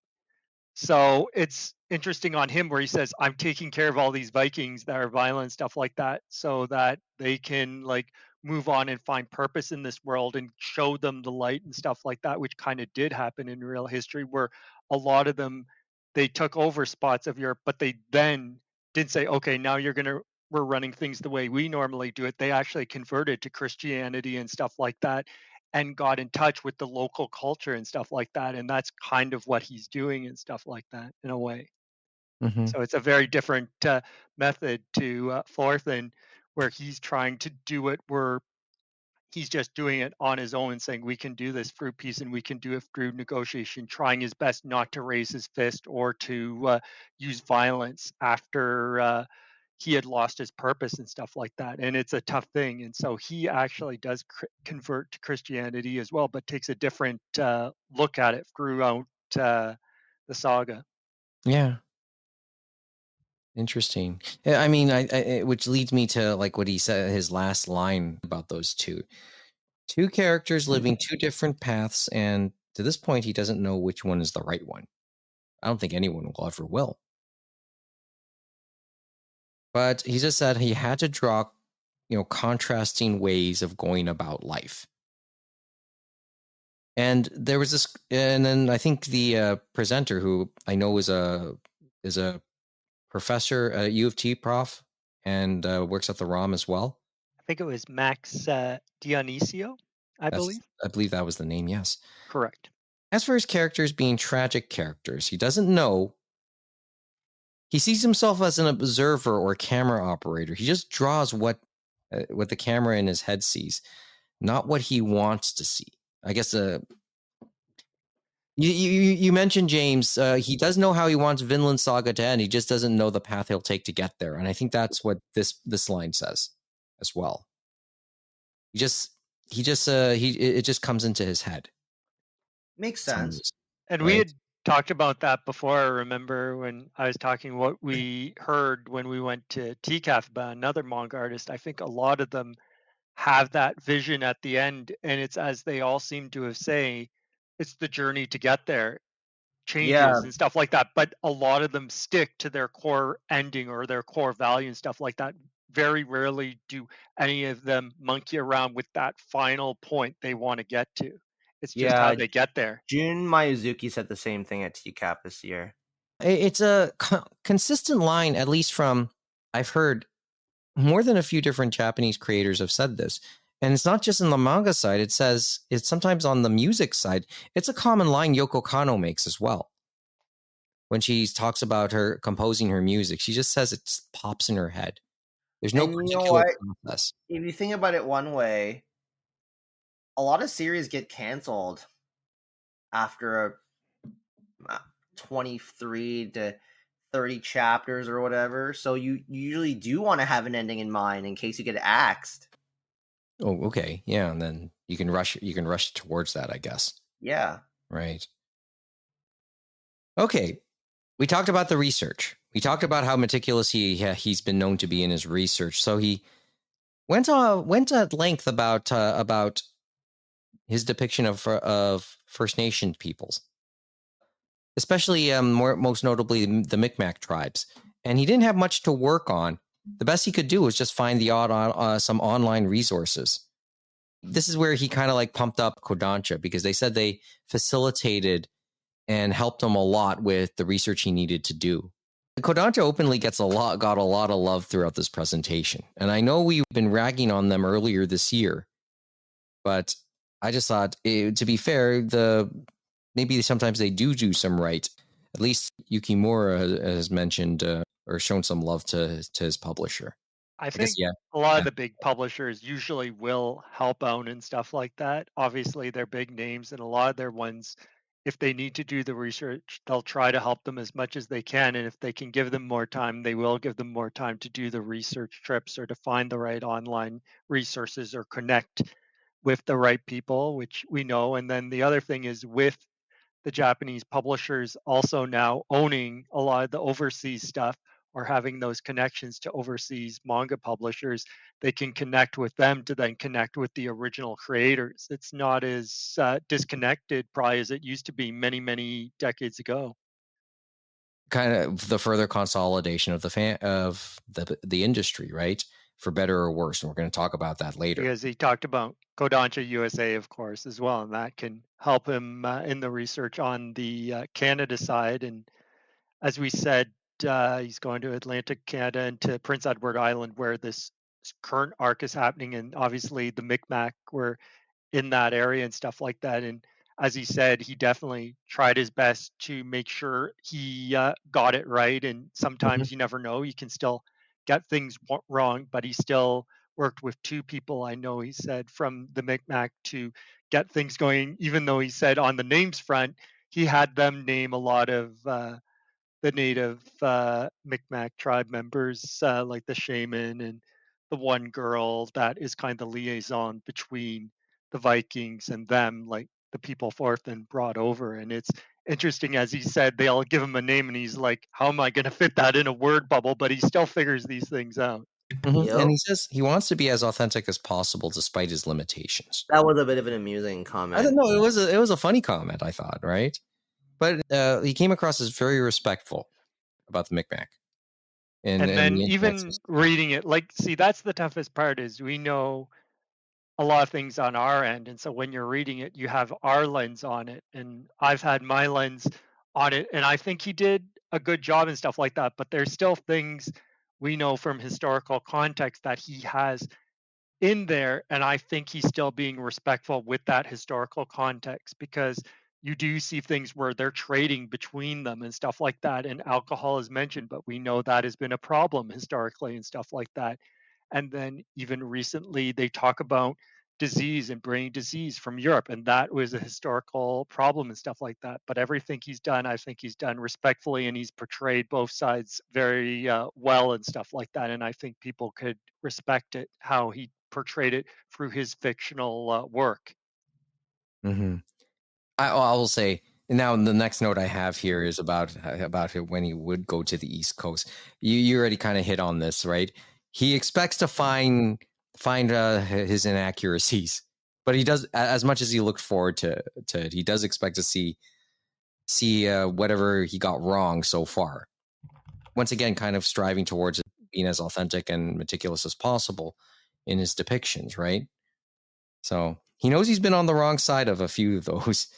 Speaker 5: So it's interesting on him where he says, "I'm taking care of all these Vikings that are violent and stuff like that so that they can, like, move on and find purpose in this world and show them the light and stuff like that," which kind of did happen in real history where a lot of them they took over spots of Europe, but they then didn't say, okay, now we're running things the way we normally do it. They actually converted to Christianity and stuff like that and got in touch with the local culture and stuff like that. And that's kind of what he's doing and stuff like that in a way.
Speaker 2: Mm-hmm.
Speaker 5: So it's a very different method to Thorfinn, where he's trying to do it where he's just doing it on his own, saying we can do this through peace and we can do it through negotiation, trying his best not to raise his fist or to use violence after he had lost his purpose and stuff like that. And it's a tough thing. And so he actually does convert to Christianity as well, but takes a different look at it throughout the saga.
Speaker 2: Yeah. Interesting. I mean, which leads me to like what he said, his last line about those two characters living two different paths, and to this point, he doesn't know which one is the right one. I don't think anyone will ever will. But he just said he had to draw, contrasting ways of going about life. And there was this, and then I think the presenter, who I know is a professor, a U of T prof, and works at the ROM as well.
Speaker 5: I think it was Max Dionisio, I believe.
Speaker 2: I believe that was the name, yes.
Speaker 5: Correct.
Speaker 2: As for his characters being tragic characters, he doesn't know. He sees himself as an observer or camera operator. He just draws what the camera in his head sees, not what he wants to see. I guess you mentioned, James, he does know how he wants Vinland Saga to end. He just doesn't know the path he'll take to get there. And I think that's what this line says as well. It just comes into his head.
Speaker 3: Makes sense.
Speaker 5: And we had talked about that before. I remember when I was talking what we heard when we went to TCAF about another manga artist. I think a lot of them have that vision at the end, and it's as they all seem to have say, it's the journey to get there, changes and stuff like that. But a lot of them stick to their core ending or their core value and stuff like that. Very rarely do any of them monkey around with that final point they want to get to. It's just how they get there.
Speaker 3: Jun Mayuzuki said the same thing at TCAP this year.
Speaker 2: It's a consistent line, at least from, I've heard more than a few different Japanese creators have said this. And it's not just in the manga side. It's sometimes on the music side. It's a common line Yoko Kanno makes as well. When she talks about her composing her music, she just says it pops in her head. There's no particular process.
Speaker 3: If you think about it one way, a lot of series get canceled after 23 to 30 chapters or whatever. So you usually do want to have an ending in mind in case you get axed.
Speaker 2: Oh, okay. Yeah, and then you can rush towards that, I guess.
Speaker 3: Yeah.
Speaker 2: Right. Okay. We talked about the research. We talked about how meticulous he's been known to be in his research. So he went at length about his depiction of First Nation peoples, especially most notably the Mi'kmaq tribes. And he didn't have much to work on. The best he could do was just find some online resources. This is where he kind of like pumped up Kodansha, because they said they facilitated and helped him a lot with the research he needed to do. Kodansha openly got a lot of love throughout this presentation. And I know we've been ragging on them earlier this year, but I just thought, to be fair, maybe sometimes they do some right. At least Yukimura has mentioned or shown some love to his publisher.
Speaker 5: I think a lot of the big publishers usually will help out and stuff like that. Obviously, they're big names, and a lot of their ones, if they need to do the research, they'll try to help them as much as they can. And if they can give them more time, they will give them more time to do the research trips or to find the right online resources or connect with the right people, which we know. And then the other thing is with the Japanese publishers also now owning a lot of the overseas stuff or having those connections to overseas manga publishers, they can connect with them to then connect with the original creators. It's not as disconnected probably as it used to be many, many decades ago.
Speaker 2: Kind of the further consolidation of the industry, right? For better or worse. And we're going to talk about that later.
Speaker 5: Because he talked about Kodansha USA, of course, as well. And that can help him in the research on the Canada side. And as we said, he's going to Atlantic Canada and to Prince Edward Island, where this current arc is happening, and obviously the Micmac were in that area and stuff like that. And as he said, he definitely tried his best to make sure he got it right. And sometimes you never know, you can still get things wrong, but he still worked with two people, I know he said, from the Micmac to get things going, even though he said on the names front, he had them name a lot of the native Micmac tribe members, like the shaman and the one girl that is kind of the liaison between the Vikings and them, like the people Thorfinn brought over. And it's interesting, as he said, they all give him a name, and he's like, how am I going to fit that in a word bubble? But he still figures these things out.
Speaker 3: Yep.
Speaker 2: And he says he wants to be as authentic as possible despite his limitations.
Speaker 3: That was a bit of an amusing
Speaker 2: I
Speaker 3: comment.
Speaker 2: don't know. It was a funny comment, I thought, right? But he came across as very respectful about the Micmac.
Speaker 5: And then
Speaker 2: the
Speaker 5: even
Speaker 2: influences.
Speaker 5: reading it, like, see, that's the toughest part, is we know a lot of things on our end, and so when you're reading it, you have our lens on it, and I've had my lens on it, and I think he did a good job and stuff like that, but there's still things we know from historical context that he has in there, and I think he's still being respectful with that historical context, because you do see things where they're trading between them and stuff like that, and alcohol is mentioned, but we know that has been a problem historically and stuff like that. And then even recently they talk about disease and bringing disease from Europe, and that was a historical problem and stuff like that. But everything he's done, I think he's done respectfully, and he's portrayed both sides very well and stuff like that. And I think people could respect it, how he portrayed it through his fictional work.
Speaker 2: Mm-hmm. I will say now the next note I have here is about when he would go to the East Coast. You already kind of hit on this, right? He expects to find his inaccuracies, but he does, as much as he looked forward to it, he does expect to see whatever he got wrong so far. Once again, kind of striving towards being as authentic and meticulous as possible in his depictions, right? So he knows he's been on the wrong side of a few of those.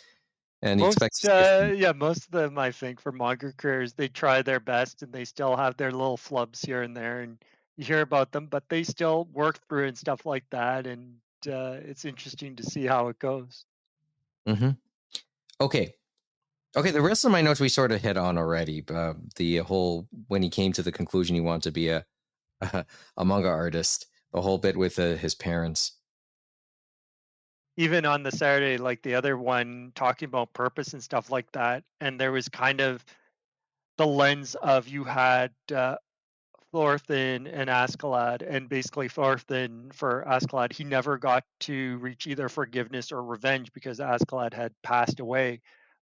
Speaker 2: And he expects
Speaker 5: most of them, I think, for manga careers, they try their best and they still have their little flubs here and there, and you hear about them, but they still work through and stuff like that, and it's interesting to see how it goes.
Speaker 2: Mm-hmm. Okay, the rest of my notes we sort of hit on already. The whole, when he came to the conclusion he wanted to be a manga artist, the whole bit with his parents.
Speaker 5: Even on the Saturday, like the other one, talking about purpose and stuff like that, and there was kind of the lens of, you had Thorfinn and Askeladd, and basically Thorfinn, for Askeladd, he never got to reach either forgiveness or revenge because Askeladd had passed away.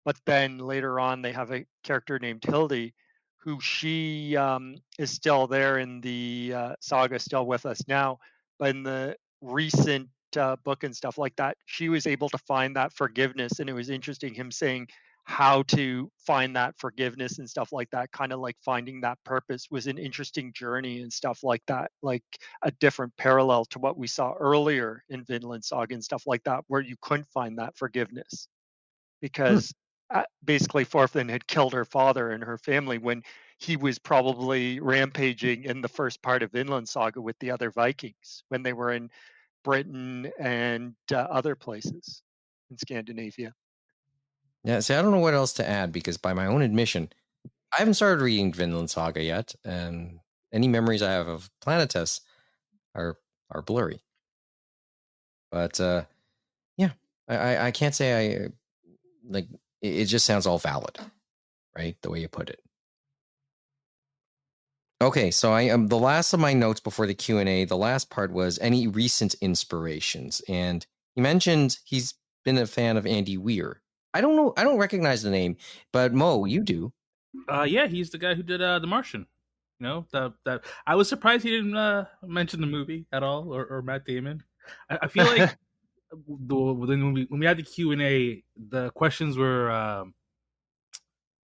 Speaker 5: But then later on, they have a character named Hildy, who she is still there in the saga, still with us now. But in the recent book and stuff like that, she was able to find that forgiveness, and it was interesting him saying how to find that forgiveness and stuff like that, kind of like finding that purpose was an interesting journey and stuff like that, like a different parallel to what we saw earlier in Vinland Saga and stuff like that, where you couldn't find that forgiveness because basically Thorfinn had killed her father and her family when he was probably rampaging in the first part of Vinland Saga with the other Vikings when they were in Britain and other places in Scandinavia.
Speaker 2: Yeah, see, I don't know what else to add because, by my own admission, I haven't started reading Vinland Saga yet, and any memories I have of Planetes are blurry. But yeah, I can't say I like. It just sounds all valid, right? The way you put it. Okay, so I am the last of my notes before the Q&A. The last part was any recent inspirations, and he mentioned he's been a fan of Andy Weir. I don't know. I don't recognize the name, but Mo, you do.
Speaker 4: Yeah, he's the guy who did The Martian. You know, that I was surprised he didn't mention the movie at all, or Matt Damon. I feel like when we had the Q&A, the questions were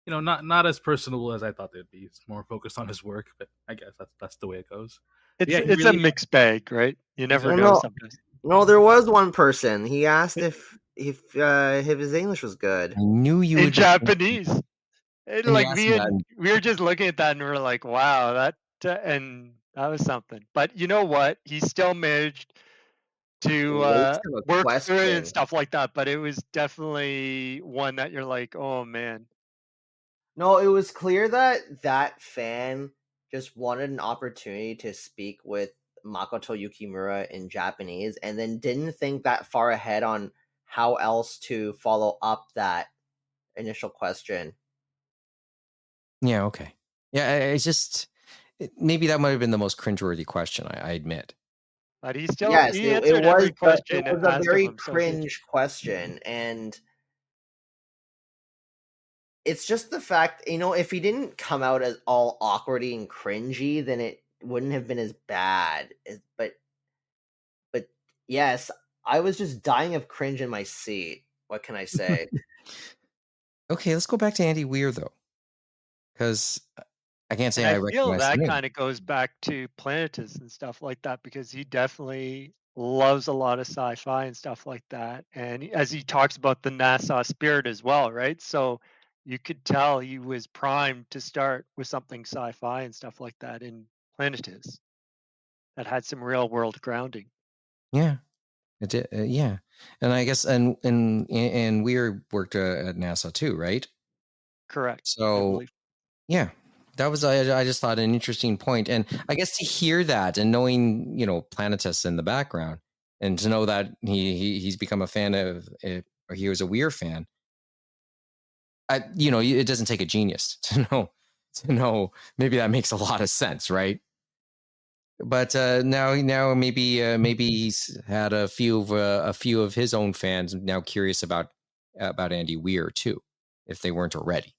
Speaker 4: not as personable as I thought they'd be. It's more focused on his work, but I guess that's the way it goes.
Speaker 5: It's a mixed bag, right? You never know sometimes.
Speaker 3: No, there was one person. He asked if his English was good.
Speaker 2: I knew you
Speaker 5: in
Speaker 2: would
Speaker 5: Japanese. And
Speaker 2: And you
Speaker 5: like
Speaker 2: asked him that.
Speaker 5: we were just looking at that and we are like, wow, and that was something. But you know what? He still managed to
Speaker 3: Waste of a
Speaker 5: work through it and
Speaker 3: question.
Speaker 5: stuff like that. But it was definitely one that you're like, oh man.
Speaker 3: No, it was clear that that fan just wanted an opportunity to speak with Makoto Yukimura in Japanese and then didn't think that far ahead on how else to follow up that initial question.
Speaker 2: Yeah, okay. Yeah, it's just maybe that might have been the most cringeworthy question, I admit.
Speaker 5: But he still
Speaker 3: Yes,
Speaker 5: he
Speaker 3: it
Speaker 5: answered every
Speaker 3: was
Speaker 5: question
Speaker 3: a
Speaker 5: asked of
Speaker 3: very
Speaker 5: him. So good.
Speaker 3: cringe question, and it's just the fact, if he didn't come out as all awkwardy and cringy, then it wouldn't have been as bad. But yes, I was just dying of cringe in my seat. What can I say?
Speaker 2: Okay, let's go back to Andy Weir though, because I can't say
Speaker 5: And
Speaker 2: I
Speaker 5: I feel
Speaker 2: recognize the
Speaker 5: that
Speaker 2: name.
Speaker 5: kind of goes back to Planetes and stuff like that because he definitely loves a lot of sci-fi and stuff like that. And as he talks about the NASA spirit as well, right? So you could tell he was primed to start with something sci-fi and stuff like that in Planetes that had some real world grounding.
Speaker 2: Yeah, it did. Yeah, and I guess and Weir worked at NASA too, right?
Speaker 5: Correct. I
Speaker 2: So
Speaker 5: believe.
Speaker 2: yeah, that was I just thought an interesting point, and I guess to hear that and knowing Planetes in the background, and to know that he's become a fan of or he was a Weir fan. It doesn't take a genius to know. Maybe that makes a lot of sense, right? But now maybe he's had a few of his own fans now curious about Andy Weir too, if they weren't already.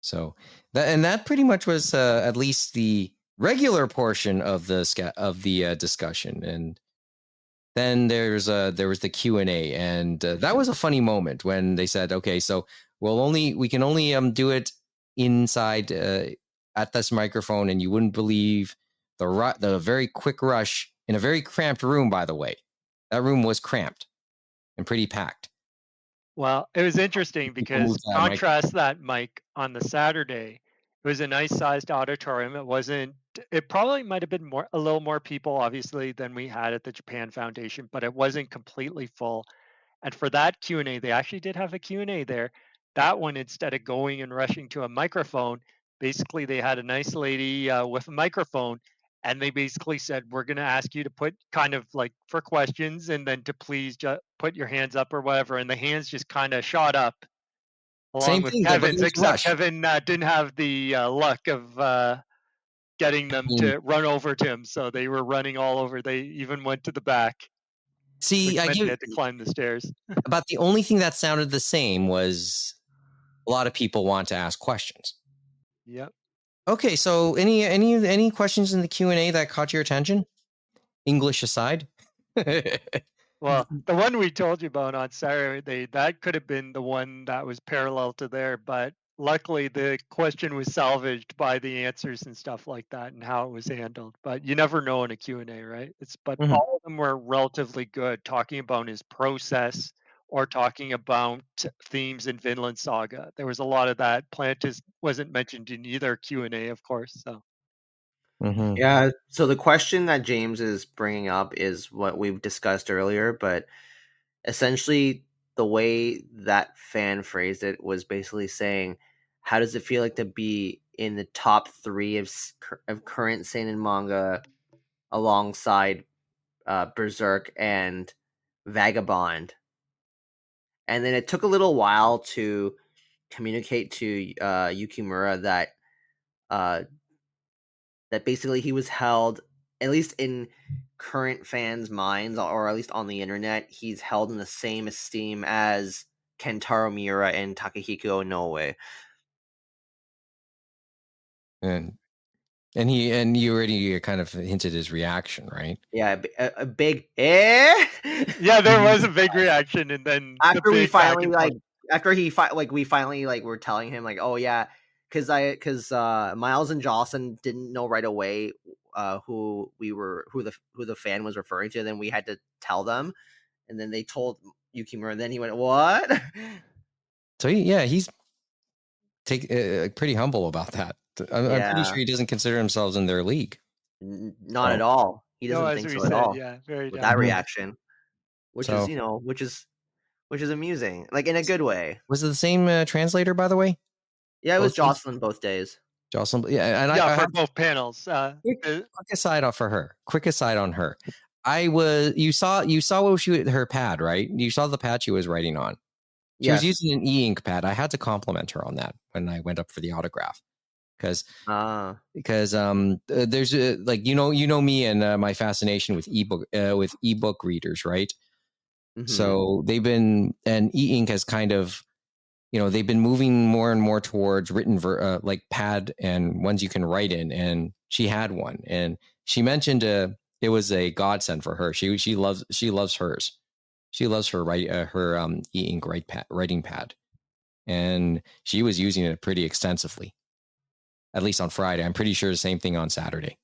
Speaker 2: So that pretty much was at least the regular portion of the discussion, and then there was the Q&A, and that was a funny moment when they said, okay, so we can only do it inside at this microphone, and you wouldn't believe the very quick rush in a very cramped room. By the way, that room was cramped and pretty packed.
Speaker 5: Well, it was interesting because contrast that mic on the Saturday. It was a nice sized auditorium. It probably might have been a little more people, obviously, than we had at the Japan Foundation, but it wasn't completely full. And for that Q&A, they actually did have a Q&A there. That one, instead of going and rushing to a microphone, basically they had a nice lady with a microphone, and they basically said, we're going to ask you to put kind of like for questions and then to please put your hands up or whatever. And the hands just kind of shot up along
Speaker 2: Same
Speaker 5: with
Speaker 2: thing,
Speaker 5: Kevin's, except Kevin didn't have the luck of getting them to run over to him. So they were running all over. They even went to the back.
Speaker 2: See,
Speaker 5: which meant they had to climb the stairs.
Speaker 2: About the only thing that sounded the same was a lot of people want to ask questions.
Speaker 5: Yep.
Speaker 2: Okay, so any questions in the Q&A that caught your attention? English aside?
Speaker 5: Well, the one we told you about on Saturday, that could have been the one that was parallel to there, but luckily the question was salvaged by the answers and stuff like that and how it was handled. But you never know in a Q&A, right? But all of them were relatively good, talking about his process or talking about themes in Vinland Saga. There was a lot of that. Planetes wasn't mentioned in either Q&A, of course. So.
Speaker 3: Yeah, so the question that James is bringing up is what we've discussed earlier, but essentially the way that fan phrased it was basically saying, how does it feel like to be in the top 3 of current seinen manga alongside Berserk and Vagabond? And then it took a little while to communicate to Yukimura that basically he was held, at least in current fans' minds, or at least on the internet, he's held in the same esteem as Kentaro Miura and Takehiko Inoue.
Speaker 2: And you already kind of hinted his reaction, right?
Speaker 3: Yeah, a big eh.
Speaker 5: Yeah, there was a big reaction, and then
Speaker 3: after we finally we finally were telling him like, oh yeah, because Miles and Jocelyn didn't know right away who the fan was referring to. Then we had to tell them, and then they told Yukimura, and then he went, what?
Speaker 2: So yeah, pretty humble about that. I'm pretty sure he doesn't consider himself in their league.
Speaker 3: Not at all. He doesn't
Speaker 5: as
Speaker 3: think
Speaker 5: we
Speaker 3: so
Speaker 5: said,
Speaker 3: at all.
Speaker 5: yeah, very
Speaker 3: With
Speaker 5: down
Speaker 3: that
Speaker 5: to earth.
Speaker 3: reaction, which
Speaker 2: So-
Speaker 3: is which is amusing, like in a good way.
Speaker 2: Was it the same translator, by the way?
Speaker 3: Yeah, it was
Speaker 2: Both days?
Speaker 3: Jocelyn both days.
Speaker 2: Jocelyn, yeah, and
Speaker 5: Yeah,
Speaker 2: I
Speaker 5: for
Speaker 2: have
Speaker 5: both panels.
Speaker 2: quick aside off for her. Quick aside on her. You saw what her pad, right? You saw the pad she was writing on. She was using an e-ink pad. I had to compliment her on that when I went up for the autograph, because there's like you know me and my fascination with ebook readers, right?
Speaker 3: Mm-hmm.
Speaker 2: So they've been, and e-ink has kind of, they've been moving more and more towards written like pad and ones you can write in, and she had one, and she mentioned it was a godsend for her. She loves hers. She loves her e-ink writing pad, and she was using it pretty extensively. At least on Friday. I'm pretty sure the same thing on Saturday.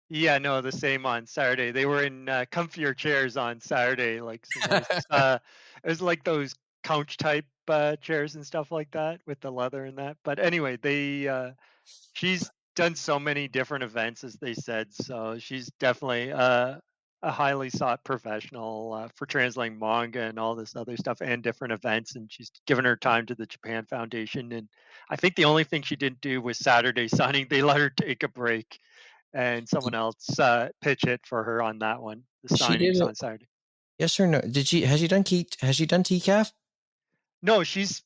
Speaker 5: Yeah, no, the same on Saturday. They were in comfier chairs on Saturday, like it was like those couch type chairs and stuff like that with the leather and that. But anyway, she's done so many different events, as they said. So she's definitely a highly sought professional for translating manga and all this other stuff and different events. And she's given her time to the Japan Foundation. And I think the only thing she didn't do was Saturday signing. They let her take a break and someone else pitch it for her on that one. The signings on Saturday.
Speaker 2: Yes or no? Has she done TCAF?
Speaker 5: No, she's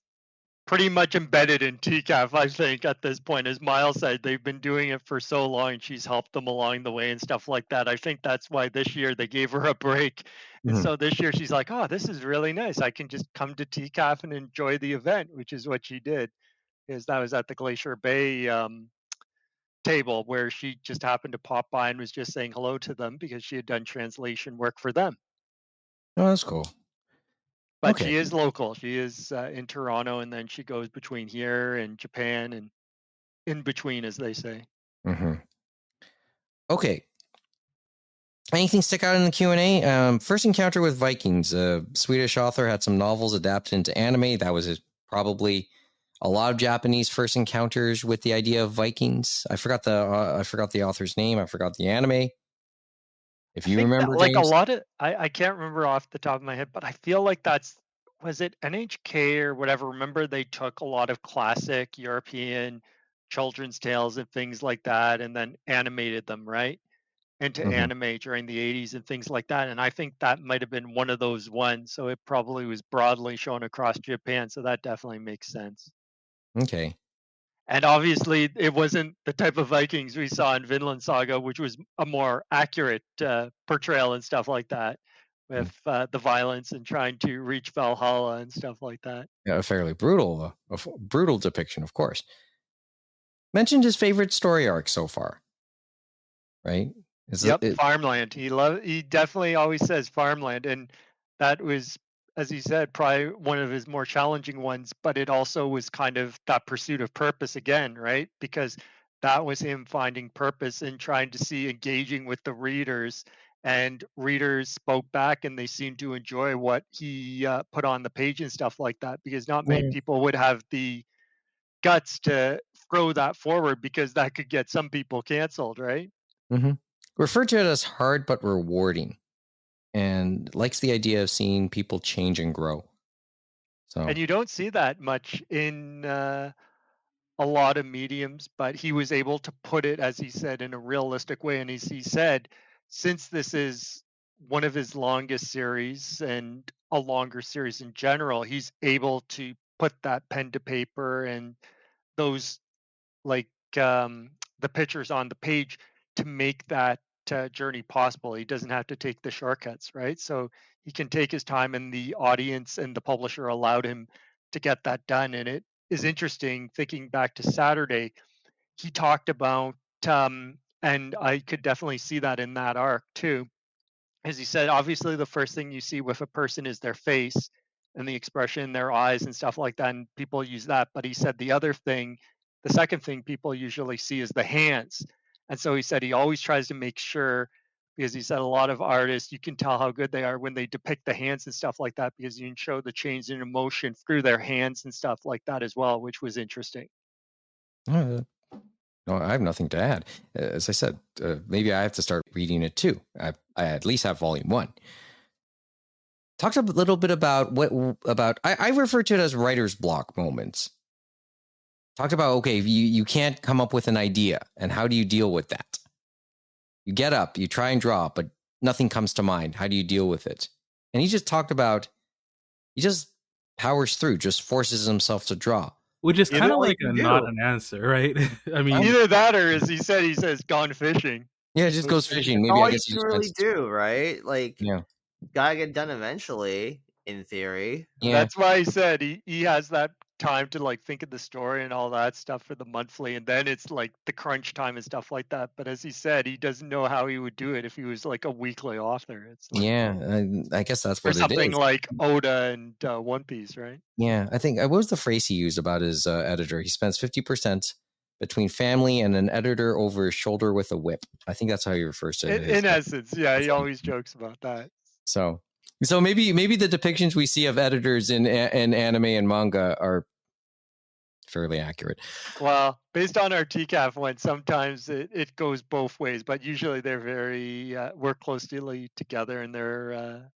Speaker 5: pretty much embedded in TCAF, I think, at this point. As Miles said, they've been doing it for so long, and she's helped them along the way and stuff like that. I think that's why this year they gave her a break. And so this year she's like, oh, this is really nice. I can just come to TCAF and enjoy the event, which is what she did. Because that was at the Glacier Bay table where she just happened to pop by and was just saying hello to them because she had done translation work for them.
Speaker 2: Oh, that's cool.
Speaker 5: But she is local. She is in Toronto, and then she goes between here and Japan and in between, as they say.
Speaker 2: Mm-hmm. Okay. Anything stick out in the Q&A? First encounter with Vikings. A Swedish author had some novels adapted into anime. That was probably a lot of Japanese first encounters with the idea of Vikings. I forgot the author's name. I forgot the anime. If you remember,
Speaker 5: like
Speaker 2: James?
Speaker 5: a lot of, I can't remember off the top of my head, but I feel like was it NHK or whatever? Remember, they took a lot of classic European children's tales and things like that, and then animated them, right? Into anime during the 80s and things like that. And I think that might have been one of those ones. So it probably was broadly shown across Japan. So that definitely makes sense.
Speaker 2: Okay.
Speaker 5: And obviously, it wasn't the type of Vikings we saw in Vinland Saga, which was a more accurate portrayal and stuff like that, with the violence and trying to reach Valhalla and stuff like that.
Speaker 2: Yeah, a fairly brutal depiction, of course. Mentioned his favorite story arc so far, right?
Speaker 5: Farmland. He definitely always says farmland, and that was, as he said, probably one of his more challenging ones, but it also was kind of that pursuit of purpose again, right? Because that was him finding purpose and trying to see engaging with the readers, and readers spoke back and they seemed to enjoy what he put on the page and stuff like that, because not many people would have the guts to throw that forward, because that could get some people canceled, right?
Speaker 2: Mm-hmm. Referred to it as hard but rewarding, and likes the idea of seeing people change and grow. So,
Speaker 5: and you don't see that much in a lot of mediums, but he was able to put it, as he said, in a realistic way. And as he said, since this is one of his longest series and a longer series in general, he's able to put that pen to paper and those like the pictures on the page to make that journey possible. He doesn't have to take the shortcuts, right? So he can take his time, and the audience and the publisher allowed him to get that done. And it is interesting thinking back to Saturday. He talked about, and I could definitely see that in that arc too. As he said, obviously the first thing you see with a person is their face and the expression in their eyes and stuff like that, and people use that. But he said the second thing people usually see is the hands. And so he said he always tries to make sure, because he said a lot of artists, you can tell how good they are when they depict the hands and stuff like that, because you can show the change in emotion through their hands and stuff like that as well, which was interesting.
Speaker 2: No, I have nothing to add. As I said, maybe I have to start reading it too. I at least have volume 1. Talked a little bit about I refer to it as writer's block moments. Talked about, okay, you can't come up with an idea, and how do you deal with that? You get up, you try and draw, but nothing comes to mind. How do you deal with it? And he just talked about, he just powers through, just forces himself to draw.
Speaker 4: Which is
Speaker 3: You
Speaker 4: kind
Speaker 3: know
Speaker 4: of
Speaker 3: what
Speaker 4: like
Speaker 3: you
Speaker 4: a
Speaker 3: do.
Speaker 4: not an answer, right? I mean,
Speaker 5: Either that, or as he says gone fishing.
Speaker 2: Yeah, it just goes fishing. Maybe
Speaker 3: All
Speaker 2: I
Speaker 3: you
Speaker 2: guess he
Speaker 3: can
Speaker 2: just
Speaker 3: really
Speaker 2: wants-
Speaker 3: do, right? Like,
Speaker 2: Yeah.
Speaker 3: gotta get done eventually, in theory.
Speaker 2: Yeah.
Speaker 5: That's why he said he has that time to like think of the story and all that stuff for the monthly, and then it's like the crunch time and stuff like that. But as he said, he doesn't know how he would do it if he was like a weekly author. It's like,
Speaker 2: Yeah, I guess that's
Speaker 5: or
Speaker 2: what it
Speaker 5: something
Speaker 2: is.
Speaker 5: like Oda and One Piece, right?
Speaker 2: Yeah, I think what was the phrase he used about his editor? He spends 50% between family and an editor over his shoulder with a whip. I think that's how he refers to it.
Speaker 5: In essence, yeah, he always jokes about that.
Speaker 2: So maybe the depictions we see of editors in anime and manga are fairly accurate.
Speaker 5: Well, based on our TCAF one, sometimes it goes both ways, but usually they're very work closely together, and they're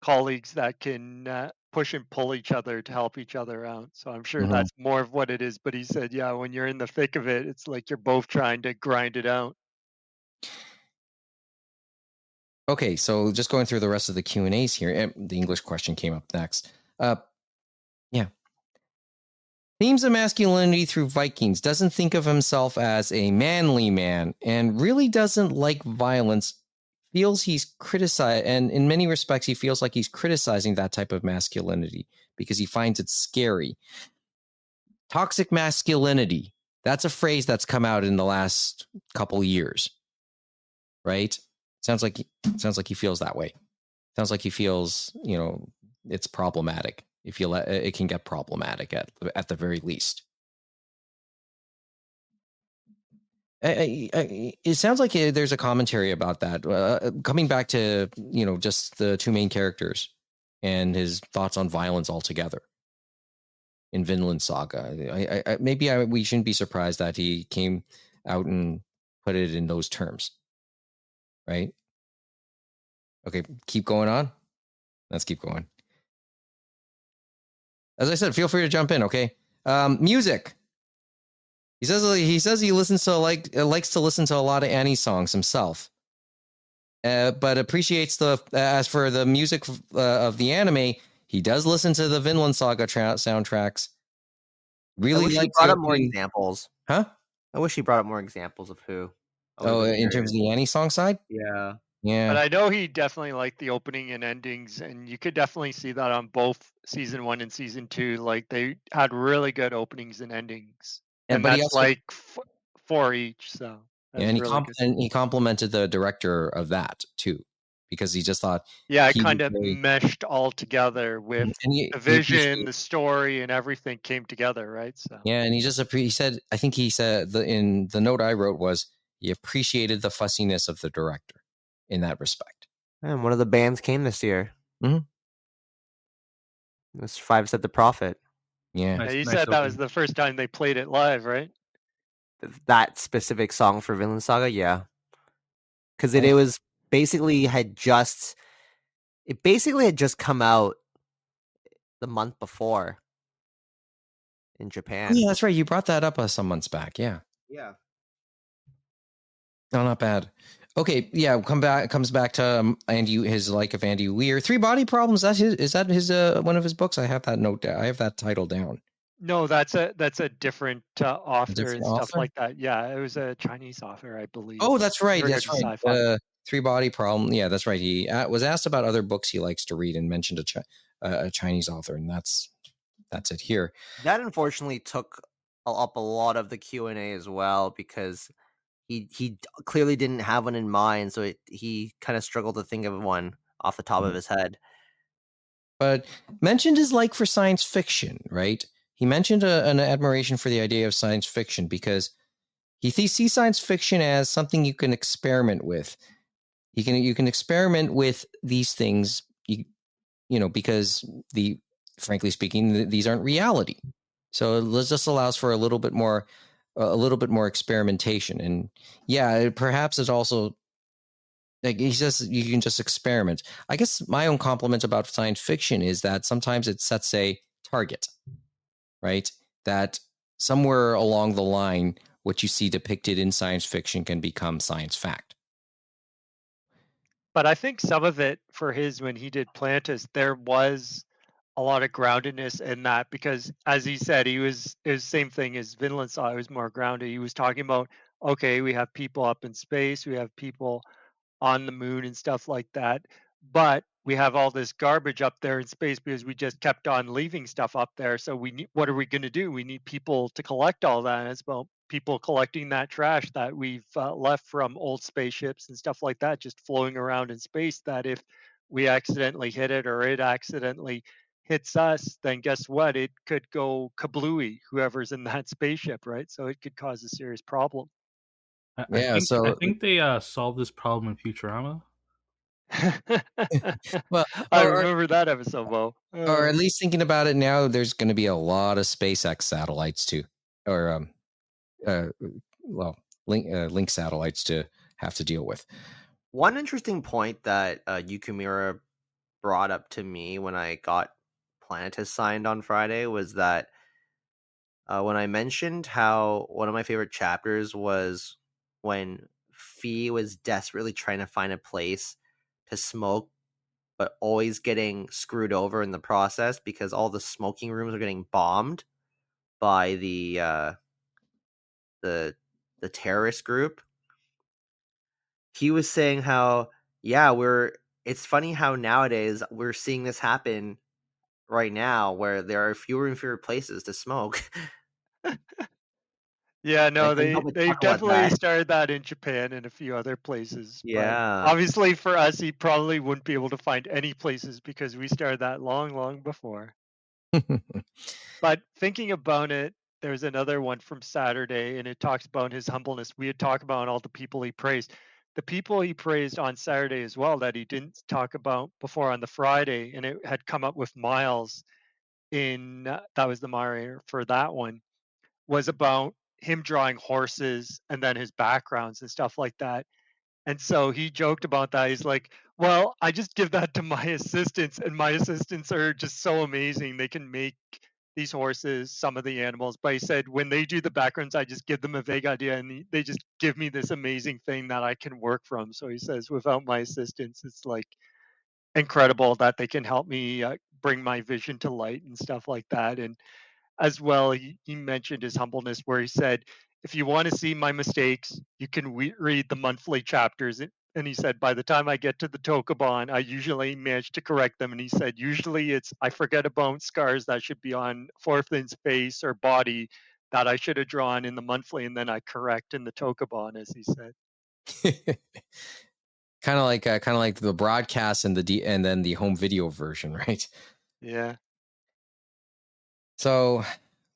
Speaker 5: colleagues that can push and pull each other to help each other out. So I'm sure that's more of what it is. But he said, yeah, when you're in the thick of it, it's like you're both trying to grind it out.
Speaker 2: Okay, so just going through the rest of the Q&As here. The English question came up next. Yeah. Themes of masculinity through Vikings. Doesn't think of himself as a manly man and really doesn't like violence. Feels he's criticized, and in many respects, he feels like he's criticizing that type of masculinity because he finds it scary. Toxic masculinity. That's a phrase that's come out in the last couple years, right? Sounds like he feels that way. Sounds like he feels, it's problematic. If you let it can get problematic at the very least. It sounds like there's a commentary about that. Coming back to just the two main characters and his thoughts on violence altogether in Vinland Saga. We shouldn't be surprised that he came out and put it in those terms, right? Okay, keep going on. Let's keep going. As I said, feel free to jump in. Okay, music. He says he listens to likes to listen to a lot of Annie songs himself, but appreciates as for the music of the anime, he does listen to the Vinland Saga soundtracks. Really,
Speaker 3: I wish he brought up more examples.
Speaker 2: Huh?
Speaker 3: I wish he brought up more examples of who.
Speaker 2: In terms of the Annie song side?
Speaker 3: Yeah.
Speaker 2: Yeah.
Speaker 5: But I know he definitely liked the opening and endings, and you could definitely see that on both season 1 and season 2. Like they had really good openings and endings, and
Speaker 2: but
Speaker 5: that's
Speaker 2: he also,
Speaker 5: like 4 each. So
Speaker 2: and he complimented the director of that too, because he just thought,
Speaker 5: yeah, it kind of meshed all together with the vision, the story, and everything came together, right? So
Speaker 2: yeah, and he said, I think he said in the note I wrote was he appreciated the fussiness of the director in that respect.
Speaker 3: And one of the bands came this year.
Speaker 2: Mm-hmm.
Speaker 3: It was 5 Set the Prophet.
Speaker 2: Yeah.
Speaker 5: You said that was the first time they played it live, right?
Speaker 3: That specific song for Vinland Saga, yeah. Because it was basically had just come out the month before in Japan.
Speaker 2: Yeah, that's right. You brought that up some months back. Yeah.
Speaker 3: Yeah.
Speaker 2: No, not bad. Okay, yeah, comes back to his like of Andy Weir. Three Body Problems. Is that his one of his books? I have that note down. I have that title down.
Speaker 5: No, that's a different author and stuff like that. Yeah, it was a Chinese author, I believe.
Speaker 2: Oh, that's right. That's right. Three Body Problem. Yeah, that's right. He was asked about other books he likes to read and mentioned a Chinese author, and that's it here.
Speaker 3: That unfortunately took up a lot of the Q&A as well, because he clearly didn't have one in mind, so he kind of struggled to think of one off the top of his head.
Speaker 2: But mentioned his like for science fiction, right? He mentioned an admiration for the idea of science fiction because he sees science fiction as something you can experiment with. You can experiment with these things, because frankly speaking, these aren't reality. So it just allows for a little bit more a little bit more experimentation. And yeah, perhaps it's also like he says you can just experiment. I guess my own compliment about science fiction is that sometimes it sets a target, right? That somewhere along the line, what you see depicted in science fiction can become science fact.
Speaker 5: But I think some of it for his, when he did Plantis, there was a lot of groundedness in that, because as he said, it was same thing as Vinland Saga. It was more grounded. He was talking about, okay, we have people up in space, we have people on the moon and stuff like that. But we have all this garbage up there in space because we just kept on leaving stuff up there. So we need, what are we going to do? We need people to collect all that. And it's about people collecting that trash that we've left from old spaceships and stuff like that, just floating around in space. That if we accidentally hit it or it accidentally hits us, then guess what? It could go kablooey, whoever's in that spaceship, right? So it could cause a serious problem.
Speaker 2: Yeah,
Speaker 4: I
Speaker 2: so
Speaker 4: think they solved this problem in Futurama.
Speaker 2: well,
Speaker 5: I remember that episode, Bo.
Speaker 2: or at least thinking about it now, there's going to be a lot of SpaceX satellites too, or link satellites to have to deal with.
Speaker 3: One interesting point that Yukimura brought up to me when I got Planetes signed on Friday was that when I mentioned how one of my favorite chapters was when Fee was desperately trying to find a place to smoke, but always getting screwed over in the process because all the smoking rooms are getting bombed by the terrorist group. He was saying how, yeah, it's funny how nowadays we're seeing this happen right now where there are fewer and fewer places to smoke.
Speaker 5: Yeah,
Speaker 3: I
Speaker 5: no,
Speaker 3: couldn't help but
Speaker 5: they've
Speaker 3: chuckle at
Speaker 5: definitely
Speaker 3: that.
Speaker 5: started that in Japan and a few other places. But
Speaker 3: Yeah.
Speaker 5: obviously for us, he probably wouldn't be able to find any places because we started that long, long before. But thinking about it, there's another one from Saturday, and it talks about his humbleness. We had talked about all the people he praised. The people he praised on Saturday as well that he didn't talk about before on the Friday, and it had come up with Miles in that was the moderator for that one, was about him drawing horses and then his backgrounds and stuff like that. And so he joked about that. He's like, well, I just give that to my assistants, and my assistants are just so amazing. They can make these horses, some of the animals. But he said, when they do the backgrounds, I just give them a vague idea and they just give me this amazing thing that I can work from. So he says, without my assistants, it's like incredible that they can help me bring my vision to light and stuff like that. And as well, he mentioned his humbleness where he said, if you want to see my mistakes, you can read the monthly chapters. And he said, by the time I get to the Tokobon, I usually manage to correct them. And he said, usually it's, I forget about scars that should be on Forthin's face or body that I should have drawn in the monthly. And then I correct in the Tokobon, as he said.
Speaker 2: kind of like the broadcast and and then the home video version, right?
Speaker 5: Yeah.
Speaker 2: So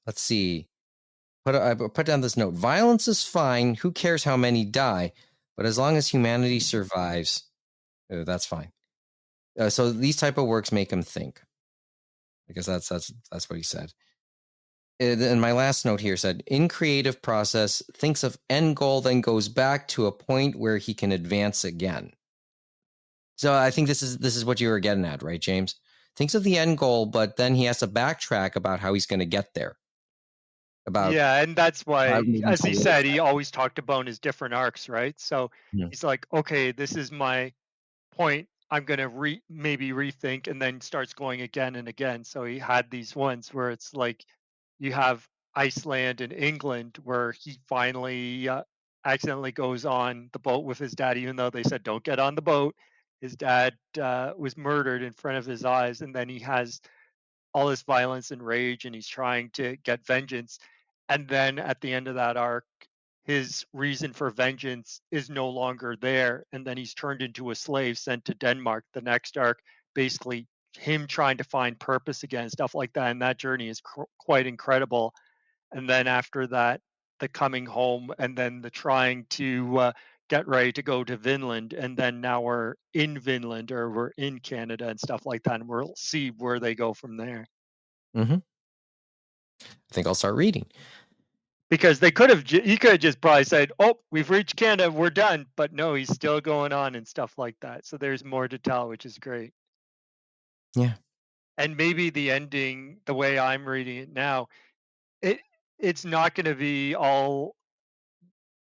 Speaker 2: let's see. I put down this note. Violence is fine. Who cares how many die? But as long as humanity survives, that's fine. So these type of works make him think. Because that's what he said. And my last note here said, in creative process, thinks of end goal, then goes back to a point where he can advance again. So I think this is what you were getting at, right, James? Thinks of the end goal, but then he has to backtrack about how he's going to get there.
Speaker 5: Yeah, and that's why, as he said, he always talked about his different arcs, right? So he's like, okay, this is my point. I'm going to maybe rethink, and then starts going again and again. So he had these ones where it's like you have Iceland and England where he finally accidentally goes on the boat with his dad, even though they said don't get on the boat. His dad was murdered in front of his eyes, and then he has all this violence and rage, and he's trying to get vengeance. And then at the end of that arc, his reason for vengeance is no longer there, and then he's turned into a slave sent to Denmark. The next arc, basically him trying to find purpose again, stuff like that. And that journey is quite incredible. And then after that, the coming home, and then the trying to get ready to go to Vinland, and then now we're in Vinland or we're in Canada and stuff like that, and we'll see where they go from there.
Speaker 2: Mm-hmm. I think I'll start reading.
Speaker 5: Because he could have just probably said, "Oh, we've reached Canada, we're done." But no, he's still going on and stuff like that. So there's more to tell, which is great.
Speaker 2: Yeah.
Speaker 5: And maybe the ending, the way I'm reading it now, it's not going to be all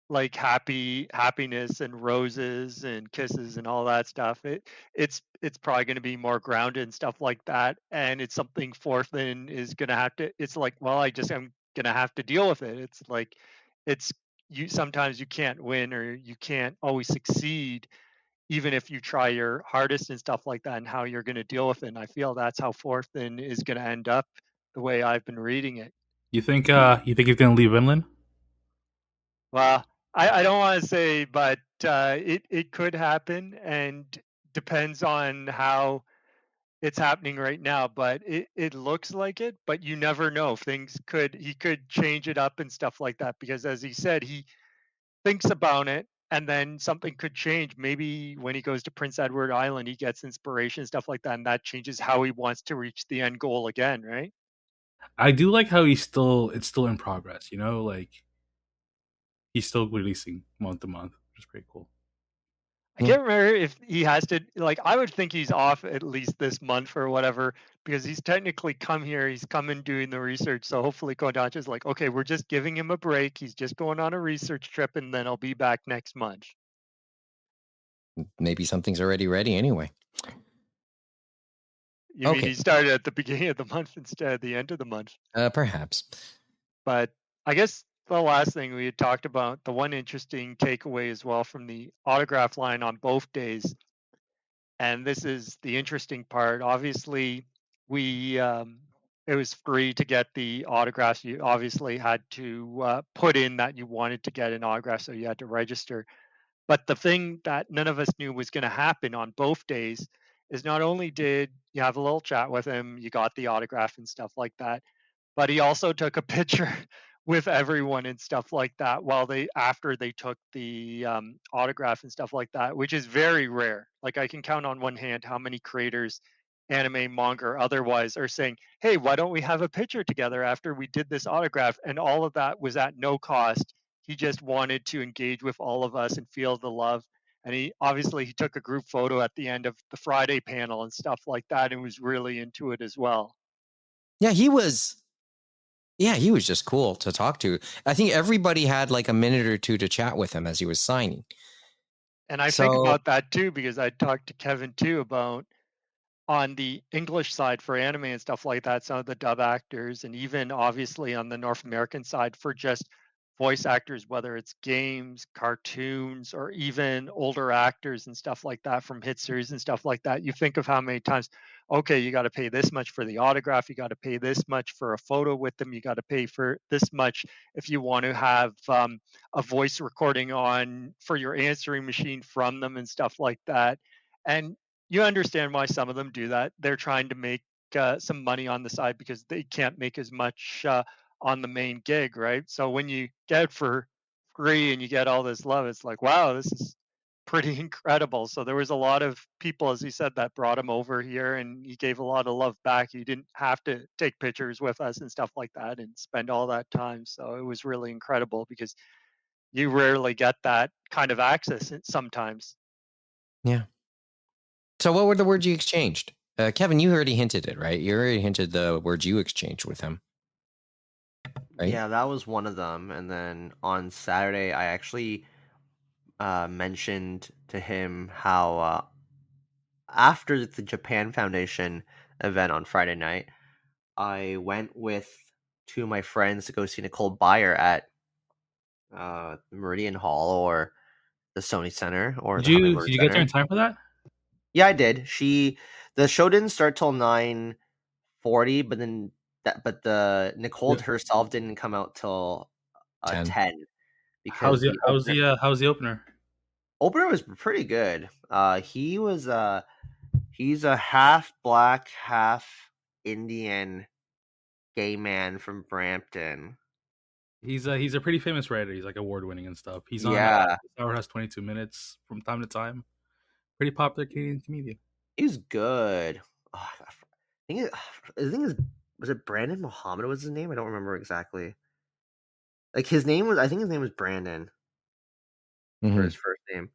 Speaker 5: like happiness and roses and kisses and all that stuff. It's probably going to be more grounded and stuff like that. And it's something Forthin is going to have to. It's like, well, I'm going to have to deal with it. It's like, it's you. Sometimes you can't win or you can't always succeed, even if you try your hardest and stuff like that. And how you're going to deal with it. And I feel that's how Forthin is going to end up, the way I've been reading it.
Speaker 4: You think he's gonna leave Vinland?
Speaker 5: Well, I don't want to say, but it could happen, and depends on how it's happening right now. But it looks like it. But you never know. He could change it up and stuff like that, because as he said, he thinks about it, and then something could change. Maybe when he goes to Prince Edward Island, he gets inspiration, stuff like that, and that changes how he wants to reach the end goal again, right?
Speaker 4: I do like how it's still in progress. You know, like he's still releasing month to month, which is pretty cool.
Speaker 5: I can't remember if he has to, like, I would think he's off at least this month or whatever, because he's technically come here. He's come and doing the research. So hopefully Kodansha's like, okay, we're just giving him a break. He's just going on a research trip, and then I'll be back next month.
Speaker 2: Maybe something's already ready anyway.
Speaker 5: You mean he started at the beginning of the month instead of the end of the month?
Speaker 2: Perhaps.
Speaker 5: But I guess the last thing we had talked about, the one interesting takeaway as well from the autograph line on both days, and this is the interesting part. Obviously, we it was free to get the autographs. You obviously had to put in that you wanted to get an autograph, so you had to register. But the thing that none of us knew was going to happen on both days is not only did you have a little chat with him, you got the autograph and stuff like that, but he also took a picture with everyone and stuff like that after they took the autograph and stuff like that, which is very rare. Like, I can count on one hand how many creators, anime, manga, or otherwise, are saying, "Hey, why don't we have a picture together after we did this autograph?" And all of that was at no cost. He just wanted to engage with all of us and feel the love. And he took a group photo at the end of the Friday panel and stuff like that, and was really into it as well.
Speaker 2: Yeah, he was just cool to talk to. I think everybody had like a minute or two to chat with him as he was signing.
Speaker 5: And I think about that too, because I talked to Kevin too about, on the English side for anime and stuff like that, some of the dub actors, and even obviously on the North American side for just voice actors, whether it's games, cartoons, or even older actors and stuff like that from hit series and stuff like that. You think of how many times, okay, you got to pay this much for the autograph, you got to pay this much for a photo with them, you got to pay for this much if you want to have a voice recording on for your answering machine from them and stuff like that. And you understand why some of them do that. They're trying to make some money on the side because they can't make as much on the main gig, right? So when you get it for free and you get all this love, it's like, wow, this is pretty incredible. So there was a lot of people, as he said, that brought him over here, and he gave a lot of love back. He didn't have to take pictures with us and stuff like that and spend all that time. So it was really incredible, because you rarely get that kind of access sometimes.
Speaker 2: Yeah. So what were the words you exchanged? Kevin, you already hinted it, right? You already hinted the words you exchanged with him. Right?
Speaker 3: Yeah, that was one of them. And then on Saturday, I actually mentioned to him how after the Japan Foundation event on Friday night, I went with two of my friends to go see Nicole Byer at Meridian Hall or the Sony Center or
Speaker 4: Did
Speaker 3: the Hummingbird
Speaker 4: you get there
Speaker 3: Center.
Speaker 4: in time for that?
Speaker 3: Yeah, I did. The show didn't start till 9:40, but the Nicole herself didn't come out till 10 because
Speaker 4: how's the opener?
Speaker 3: Opener was pretty good. He's a half black, half Indian gay man from Brampton.
Speaker 4: He's a pretty famous writer. He's like award winning and stuff. He's on
Speaker 3: Yeah.
Speaker 4: This Hour Has 22 Minutes from time to time. Pretty popular Canadian comedian.
Speaker 3: He's good. Oh, I think was it Brandon Mohamed was his name? I don't remember exactly. Like his name was, I think his name was Brandon for his first name,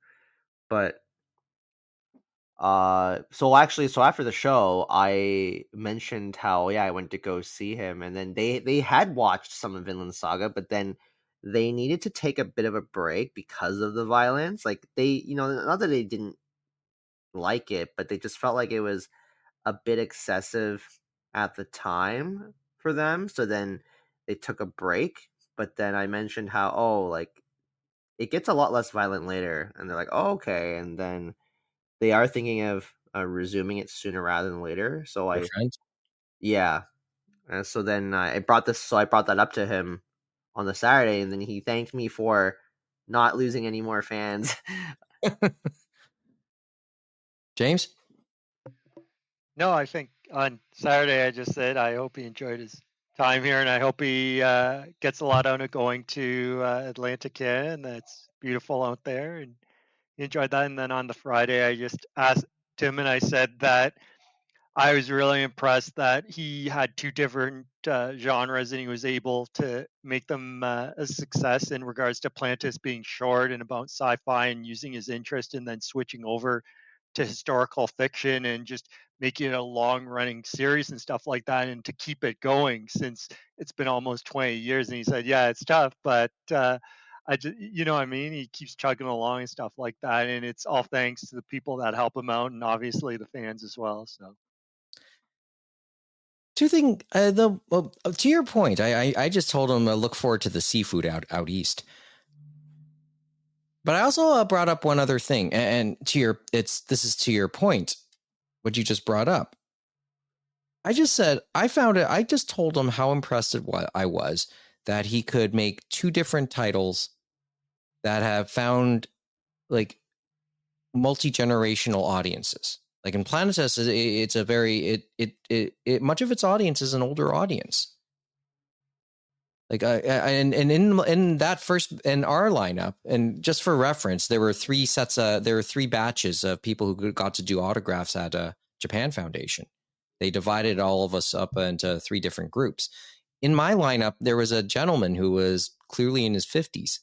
Speaker 3: but so after the show, I mentioned how I went to go see him, and then they had watched some of Vinland Saga, but then they needed to take a bit of a break because of the violence. Like they, not that they didn't like it, but they just felt like it was a bit excessive at the time for them. So then they took a break. But then I mentioned how like it gets a lot less violent later, and they're like, oh, okay, and then they are thinking of resuming it sooner rather than later. So yeah. So then I brought that up to him on the Saturday, and then he thanked me for not losing any more fans.
Speaker 2: James?
Speaker 5: No, I think on Saturday I just said I hope he enjoyed his time here, and I hope he gets a lot out of going to Atlantic Canada, and that's beautiful out there, and he enjoyed that. And then on the Friday, I just asked him, and I said that I was really impressed that he had two different genres, and he was able to make them a success in regards to Plantis being short and about sci-fi, and using his interest, and then switching over to historical fiction and just making it a long running series and stuff like that, and to keep it going since it's been almost 20 years. And he said, yeah, it's tough, but I just, what I mean? He keeps chugging along and stuff like that. And it's all thanks to the people that help him out, and obviously the fans as well. So
Speaker 2: Two things. To your point, I just told him look forward to the seafood out east. But I also brought up one other thing, and this is to your point, what you just brought up. I just said I found it. I just told him how impressed I was that he could make two different titles that have found like multi-generational audiences. Like in Planetes, it's a very it much of its audience is an older audience. Like and in that first in our lineup, and just for reference, there were three batches of people who got to do autographs at Japan Foundation. They divided all of us up into three different groups. In my lineup, there was a gentleman who was clearly in his 50s,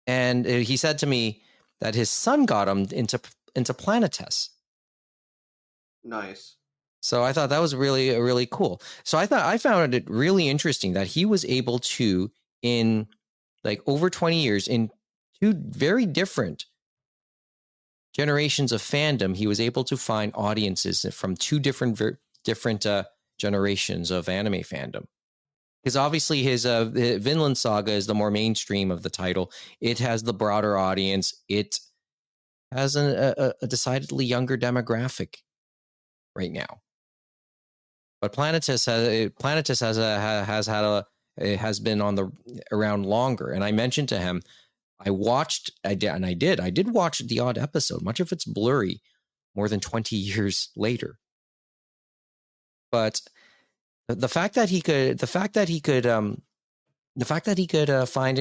Speaker 2: and he said to me that his son got him into Planetes.
Speaker 3: Nice.
Speaker 2: So I thought that was really cool. So I found it really interesting that he was able to, in like over 20 years, in two very different generations of fandom, he was able to find audiences from two different generations of anime fandom. Because obviously his Vinland Saga is the more mainstream of the title. It has the broader audience. It has a decidedly younger demographic right now. But Planetes has been around longer. And I mentioned to him, I did watch the odd episode. Much of it's blurry, more than 20 years later. But the fact that he could find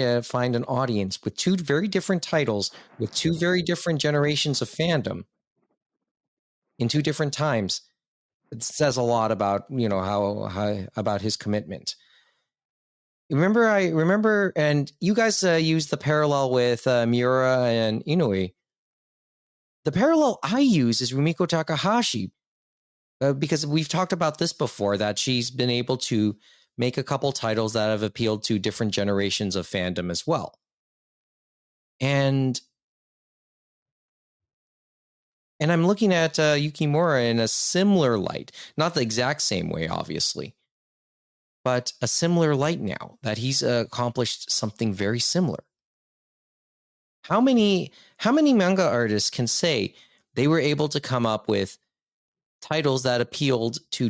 Speaker 2: an audience with two very different titles, with two very different generations of fandom in two different times, it says a lot about how about his commitment. Remember, and you guys used the parallel with Miura and Inoue. The parallel I use is Rumiko Takahashi, because we've talked about this before, that she's been able to make a couple titles that have appealed to different generations of fandom as well. And I'm looking at Yukimura in a similar light, not the exact same way, obviously, but a similar light now that he's accomplished something very similar. How many manga artists can say they were able to come up with titles that appealed to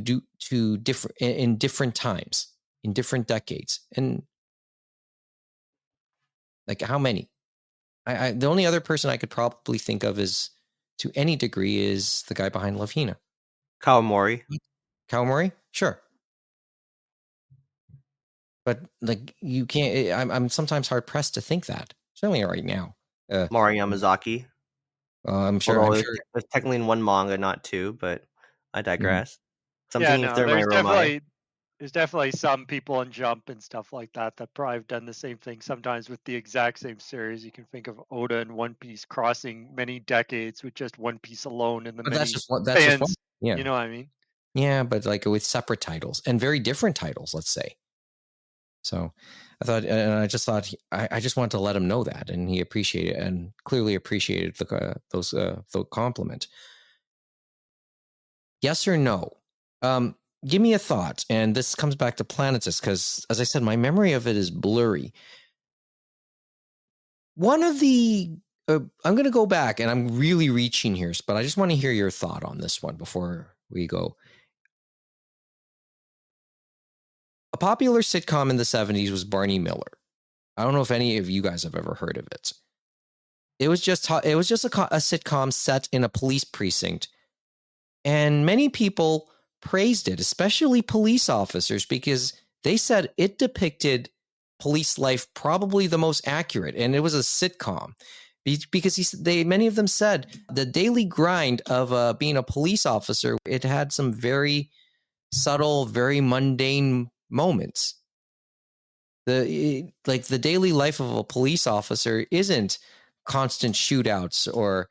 Speaker 2: different in different times, in different decades? And like, how many? The only other person I could probably think of is, to any degree, is the guy behind Love Hina.
Speaker 3: Kawamori.
Speaker 2: Sure. But like, you can't. I'm sometimes hard pressed to think that. Certainly right now.
Speaker 3: Mari Yamazaki.
Speaker 2: I'm sure.
Speaker 3: It's technically in one manga, not two, but I digress.
Speaker 5: Something
Speaker 3: Third my Romai.
Speaker 5: there's definitely some people in Jump and stuff like that probably have done the same thing. Sometimes with the exact same series, you can think of Oda and One Piece crossing many decades with just One Piece alone and the
Speaker 2: But
Speaker 5: many
Speaker 2: that's just one.
Speaker 5: fans.
Speaker 2: Yeah.
Speaker 5: You know what I mean?
Speaker 2: Yeah, but like with separate titles and very different titles, let's say. So I thought, and I just thought, I just wanted to let him know that, and he appreciated it, and clearly appreciated the compliment. Yes or no? Give me a thought, and this comes back to Planetes because, as I said, my memory of it is blurry. One of the I'm going to go back, and I'm really reaching here, but I just want to hear your thought on this one before we go. A popular sitcom in the 70s was Barney Miller. I don't know if any of you guys have ever heard of it. It was just a sitcom set in a police precinct, and many people praised it, especially police officers, because they said it depicted police life probably the most accurate, and it was a sitcom. Because many of them said the daily grind of being a police officer, it had some very subtle, very mundane moments. The daily life of a police officer isn't constant shootouts or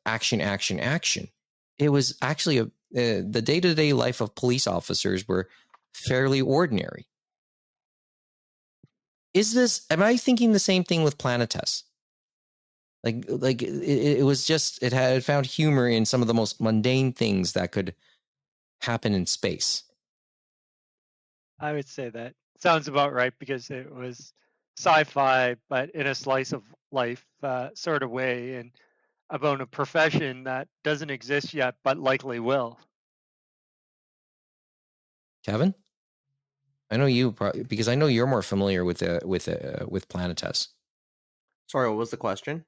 Speaker 2: action. It was actually the day-to-day life of police officers were fairly ordinary. Am I thinking the same thing with Planetes? It was just, it had found humor in some of the most mundane things that could happen in space.
Speaker 5: I would say that sounds about right because it was sci-fi, but in a slice of life sort of way, and about a profession that doesn't exist yet, but likely will.
Speaker 2: Kevin, I know you because I know you're more familiar with Planetes.
Speaker 3: Sorry, what was the question?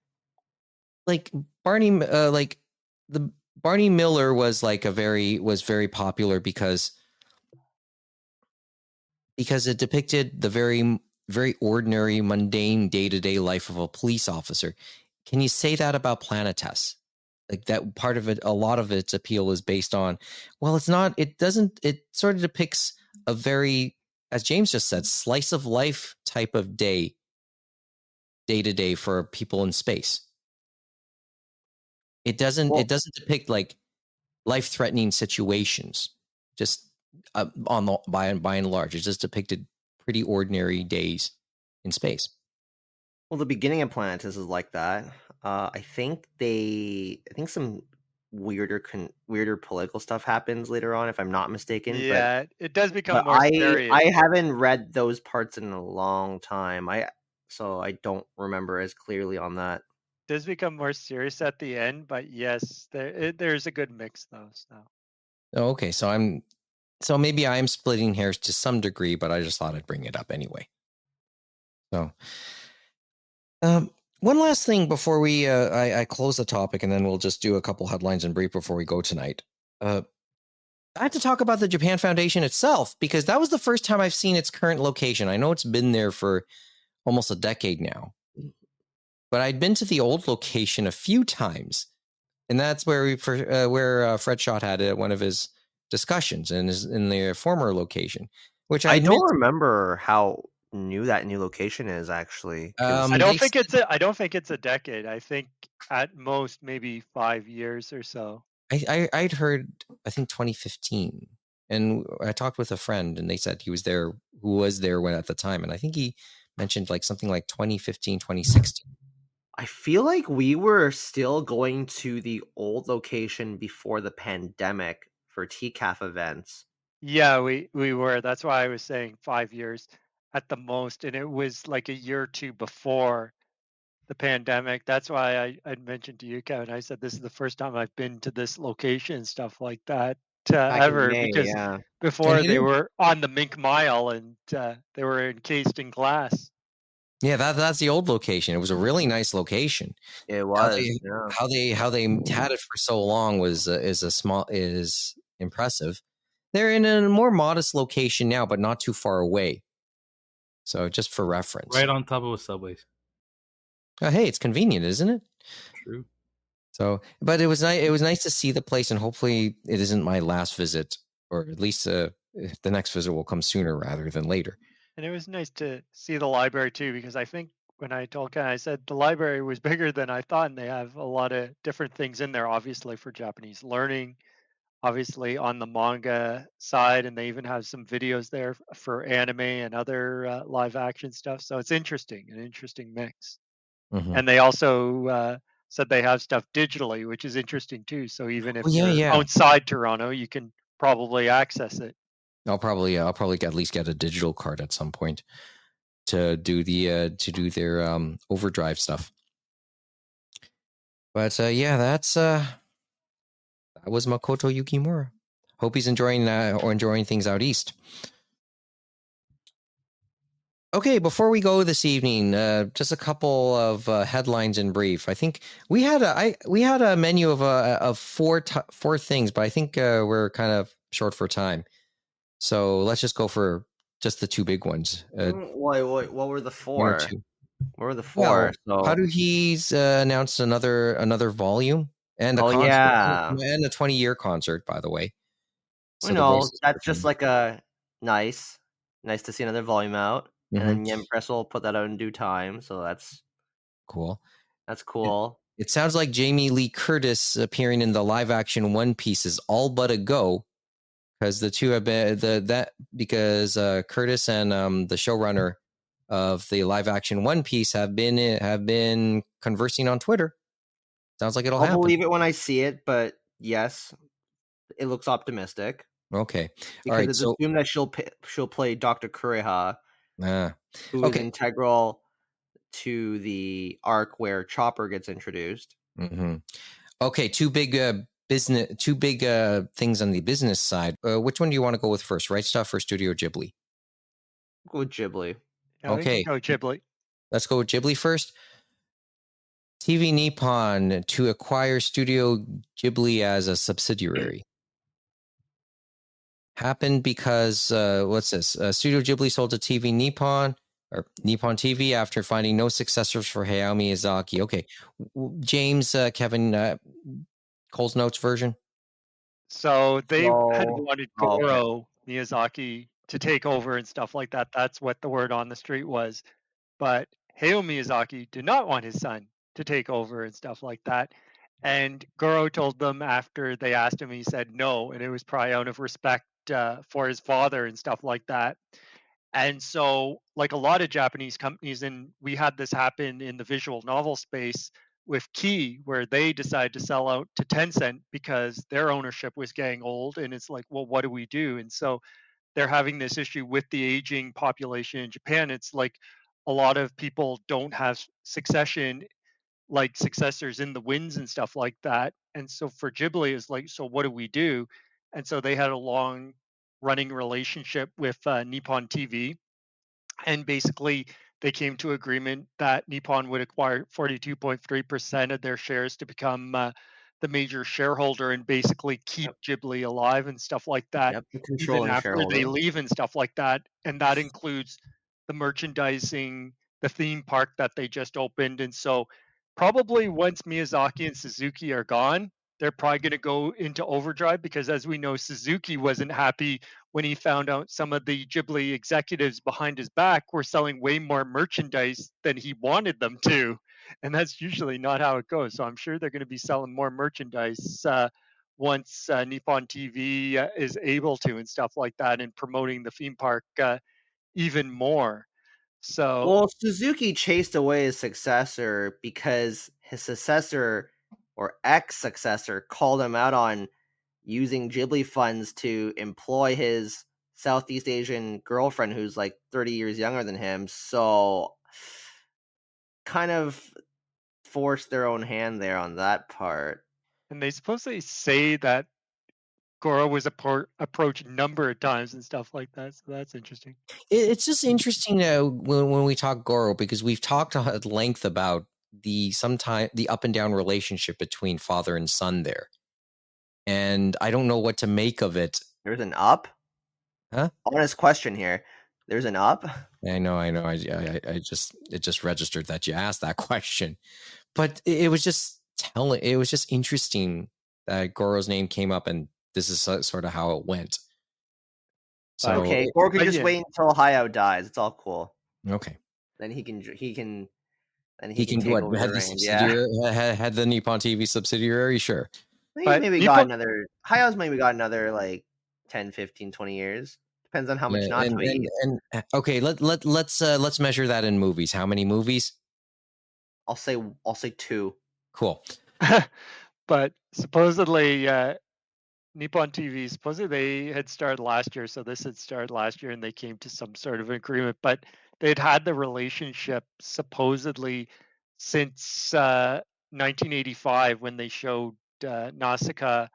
Speaker 2: Like Barney, the Barney Miller was very popular because it depicted the very, very ordinary, mundane day-to-day life of a police officer. Can you say that about Planetes? Like that part of it, a lot of its appeal is based on, it sort of depicts a very, as James just said, slice of life type of day to day for people in space. It doesn't depict like life-threatening situations, just by and large. It just depicted pretty ordinary days in space.
Speaker 3: Well, the beginning of Planetes is like that. I think some weirder political stuff happens later on, if I'm not mistaken.
Speaker 5: Yeah,
Speaker 3: but
Speaker 5: it does become more serious.
Speaker 3: I haven't read those parts in a long time. So I don't remember as clearly on that.
Speaker 5: It does become more serious at the end, but yes, there's a good mix though.
Speaker 2: Oh, okay, so maybe I'm splitting hairs to some degree, but I just thought I'd bring it up anyway. So, one last thing before we I close the topic, and then we'll just do a couple headlines and brief before we go tonight. I have to talk about the Japan Foundation itself, because that was the first time I've seen its current location. I know it's been there for almost a decade now, but I'd been to the old location a few times, and that's where Fred Schott had one of his discussions in their former location, which
Speaker 3: I don't remember how new that new location is actually.
Speaker 5: I don't think it's a decade. I think at most maybe 5 years or so.
Speaker 2: I'd heard, I think 2015, and I talked with a friend, and they said who was there when at the time, and I think he mentioned like something like 2015, 2016.
Speaker 3: I feel like we were still going to the old location before the pandemic for TCAF events.
Speaker 5: Yeah, we were. That's why I was saying 5 years at the most, and it was like a year or two before the pandemic. That's why I mentioned to you, Kevin. I said this is the first time I've been to this location and stuff like that ever,
Speaker 3: May,
Speaker 5: because
Speaker 3: yeah.
Speaker 5: before they were on the Mink Mile and they were encased in glass.
Speaker 2: Yeah, that's the old location. It was a really nice location.
Speaker 3: It was.
Speaker 2: How they had it for so long is impressive. They're in a more modest location now, but not too far away. So just for reference,
Speaker 4: right on top of a subway.
Speaker 2: Hey, it's convenient, isn't it?
Speaker 4: True.
Speaker 2: So, but it was nice. It was nice to see the place, and hopefully, it isn't my last visit or at least the next visit will come sooner rather than later.
Speaker 5: And it was nice to see the library too, because I think when I told Ken, I said the library was bigger than I thought, and they have a lot of different things in there, obviously for Japanese learning, obviously on the manga side, and they even have some videos there for anime and other live action stuff. So it's interesting, an interesting mix.
Speaker 2: Mm-hmm.
Speaker 5: And they also said they have stuff digitally, which is interesting too. So even if you're
Speaker 2: yeah.
Speaker 5: outside Toronto, you can probably access it.
Speaker 2: I'll probably at least get a digital card at some point to do their overdrive stuff. But yeah, that was Makoto Yukimura. Hope he's enjoying things out east. Okay, before we go this evening, just a couple of headlines in brief. I think we had a menu of four things, but I think we're kind of short for time. So let's just go for just the two big ones.
Speaker 3: Wait, what were the four? What were the
Speaker 2: Well,
Speaker 3: four? So
Speaker 2: Haruhi's announced another volume and a concert, and a 20-year concert, by the way.
Speaker 3: So that's just like a nice to see another volume out.
Speaker 2: Mm-hmm.
Speaker 3: And then Yen Press will put that out in due time, so that's
Speaker 2: cool.
Speaker 3: That's cool.
Speaker 2: It sounds like Jamie Lee Curtis appearing in the live-action One Piece is all but a go, because the two have been because Curtis and the showrunner of the live-action One Piece have been conversing on Twitter. Sounds like it'll happen.
Speaker 3: I'll believe it when I see it, but yes, it looks optimistic.
Speaker 2: Okay,
Speaker 3: because it's assumed that she'll play Dr. Kureha. Who is integral to the arc where Chopper gets introduced.
Speaker 2: Mm-hmm. Okay, two big things on the business side. Which one do you want to go with first, Right Stuf or Studio Ghibli?
Speaker 3: Go with Ghibli.
Speaker 5: Yeah, okay, go Ghibli.
Speaker 2: Let's go with Ghibli first. TV Nippon to acquire Studio Ghibli as a subsidiary. Happened because what's this? Studio Ghibli sold to TV Nippon or Nippon TV after finding no successors for Hayao Miyazaki. Okay, James, Kevin, Cole's Notes version.
Speaker 5: So they had wanted Goro Miyazaki to take over and stuff like that. That's what the word on the street was. But Hayao Miyazaki did not want his son to take over and stuff like that. And Goro told them after they asked him, he said no, and it was probably out of respect for his father and stuff like that. And so, like a lot of Japanese companies, and we had this happen in the visual novel space with Key, where they decided to sell out to Tencent because their ownership was getting old. And it's like, well, what do we do? And so they're having this issue with the aging population in Japan. It's like a lot of people don't have succession, like successors in the winds and stuff like that. And so for Ghibli, it's like, so what do we do? And so they had a long running relationship with Nippon TV. And basically, they came to agreement that Nippon would acquire 42.3% of their shares to become the major shareholder and basically keep Ghibli alive and stuff like that.
Speaker 3: Yep,
Speaker 5: even after they leave and stuff like that. And that includes the merchandising, the theme park that they just opened. And so probably once Miyazaki and Suzuki are gone, they're probably going to go into overdrive because, as we know, Suzuki wasn't happy when he found out some of the Ghibli executives behind his back were selling way more merchandise than he wanted them to. And that's usually not how it goes. So I'm sure they're going to be selling more merchandise once Nippon TV is able to and stuff like that, and promoting the theme park even more. So,
Speaker 3: well, Suzuki chased away his successor because his successor or ex-successor called him out on using Ghibli funds to employ his Southeast Asian girlfriend who's like 30 years younger than him. So kind of forced their own hand there on that part.
Speaker 5: And they supposedly say that Goro was approached a number of times and stuff like that. So that's interesting.
Speaker 2: It's just interesting when we talk Goro, because we've talked at length about the up and down relationship between father and son there. And I don't know what to make of it.
Speaker 3: There's an up?
Speaker 2: Huh?
Speaker 3: Honest question here. There's an up?
Speaker 2: I know. It just registered that you asked that question. But it was just interesting that Goro's name came up, and this is sort of how it went. So
Speaker 3: okay, or we can
Speaker 5: but
Speaker 3: just
Speaker 5: yeah.
Speaker 3: wait until Hayao dies. It's all cool.
Speaker 2: okay.
Speaker 3: Then he can
Speaker 2: He
Speaker 3: take
Speaker 2: what,
Speaker 3: over
Speaker 2: had
Speaker 3: the
Speaker 2: the
Speaker 3: reins. Yeah.
Speaker 2: subsidiary had the Nippon TV subsidiary, sure.
Speaker 3: He's
Speaker 5: But
Speaker 3: maybe
Speaker 5: Nippon-
Speaker 3: got another Hayao's maybe got another like 10, 15, 20 years. Depends on how much
Speaker 2: Yeah,
Speaker 3: nacho he eats.
Speaker 2: and okay, let's measure that in movies. How many movies?
Speaker 3: I'll say 2.
Speaker 2: Cool.
Speaker 5: but supposedly Nippon TV, supposedly they had started last year, so this had started last year, and they came to some sort of agreement. But they'd had the relationship supposedly since 1985 when they showed Nausicaa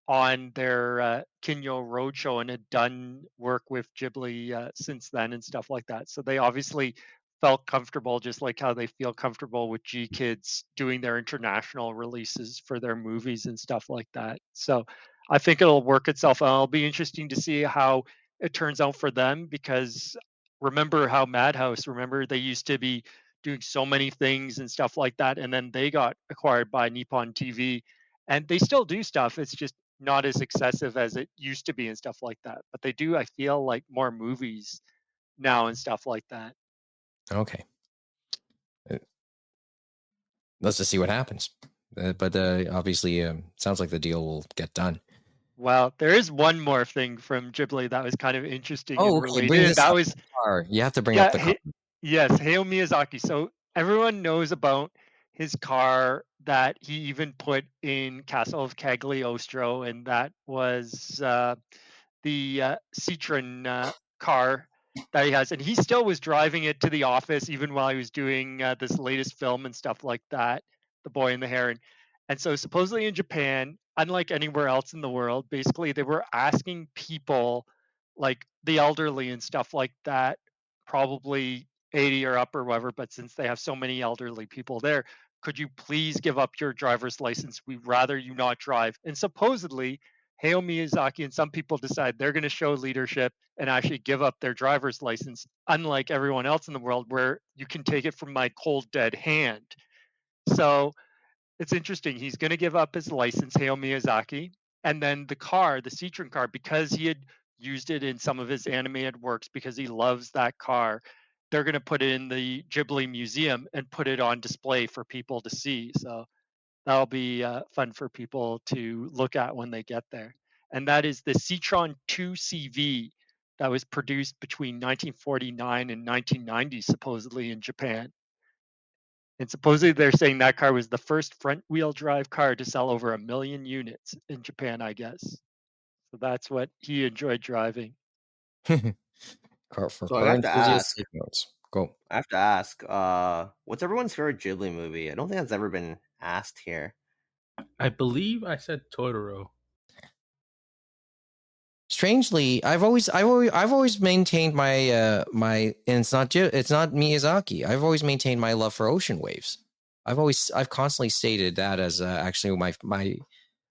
Speaker 5: on their Kinyo Roadshow and had done work with Ghibli since then and stuff like that. So they obviously felt comfortable, just like how they feel comfortable with G Kids doing their international releases for their movies and stuff like that. So I think it'll work itself out. It'll be interesting to see how it turns out for them because remember how Madhouse, remember they used to be doing so many things and stuff like that. And then they got acquired by Nippon TV and they still do stuff. It's just not as excessive as it used to be and stuff like that. But they do, I feel like, more movies now and stuff like that.
Speaker 2: Okay. Let's just see what happens. But obviously, sounds like the deal will get done.
Speaker 5: Well, there is one more thing from Ghibli that was kind of interesting and
Speaker 2: Okay,
Speaker 5: related.
Speaker 2: bring
Speaker 5: And
Speaker 2: this
Speaker 5: that
Speaker 2: up.
Speaker 5: was
Speaker 2: Car. You have to bring up the car.
Speaker 5: yes, Hayao Miyazaki. So everyone knows about his car that he even put in Castle of Cagliostro, and that was the Citroen car that he has, and he still was driving it to the office even while he was doing this latest film and stuff like that, The Boy and the Heron. And so supposedly in Japan, unlike anywhere else in the world, basically they were asking people like the elderly and stuff like that, probably 80 or up or whatever, but since they have so many elderly people there, could you please give up your driver's license? We'd rather you not drive. And supposedly Hayao Miyazaki and some people decide they're going to show leadership and actually give up their driver's license, unlike everyone else in the world where you can take it from my cold, dead hand. So it's interesting. He's going to give up his license, Hayao Miyazaki, and then the car, the Citroen car, because he had used it in some of his animated works, because he loves that car, they're going to put it in the Ghibli Museum and put it on display for people to see. So that'll be fun for people to look at when they get there. And that is the Citroen 2CV that was produced between 1949 and 1990, supposedly in Japan. And supposedly they're saying that car was the first front-wheel drive car to sell over 1 million units in Japan, I guess. So that's what he enjoyed driving.
Speaker 2: Car for
Speaker 3: So I
Speaker 2: car
Speaker 3: have to
Speaker 2: enthusiasts,
Speaker 3: ask.
Speaker 2: take notes. Go.
Speaker 3: I have to ask, what's everyone's favorite Ghibli movie? I don't think that's ever been asked here.
Speaker 4: I believe I said Totoro.
Speaker 2: Strangely, I've always maintained my and it's not Miyazaki. I've always maintained my love for Ocean Waves. I've constantly stated that as actually my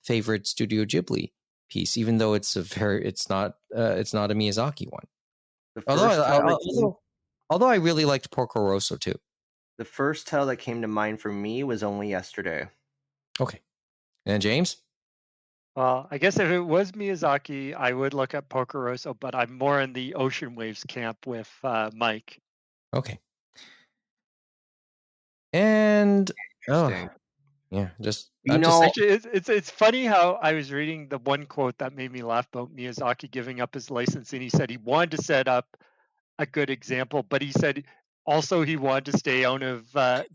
Speaker 2: favorite Studio Ghibli piece, even though it's not a Miyazaki one.
Speaker 3: The first
Speaker 2: Although I really liked Porco Rosso too.
Speaker 3: The first tale that came to mind for me was Only Yesterday.
Speaker 2: Okay, and James.
Speaker 5: Well, I guess if it was Miyazaki, I would look at Porco Rosso, but I'm more in the Ocean Waves camp with Mike.
Speaker 2: Okay. And
Speaker 3: Interesting.
Speaker 5: Actually, it's funny how I was reading the one quote that made me laugh about Miyazaki giving up his license, and he said he wanted to set up a good example, but he said also he wanted to stay out of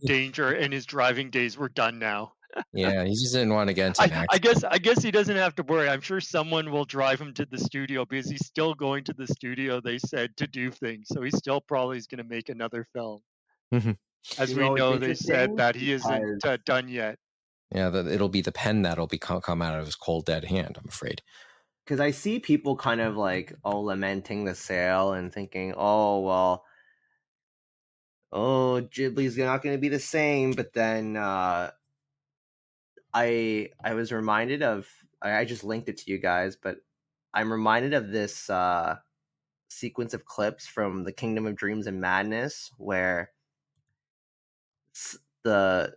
Speaker 5: danger, and his driving days were done now.
Speaker 2: Yeah, he just didn't want to get into an accident.
Speaker 5: I guess he doesn't have to worry. I'm sure someone will drive him to the studio because he's still going to the studio, they said, to do things. So he still probably is going to make another film. As we know, they said that he isn't done yet.
Speaker 2: Yeah, it'll be the pen that'll come out of his cold, dead hand, I'm afraid.
Speaker 3: Because I see people kind of like, lamenting the sale and thinking, Ghibli's not going to be the same. But then I was reminded of, I just linked it to you guys, but I'm reminded of this sequence of clips from the Kingdom of Dreams and Madness where the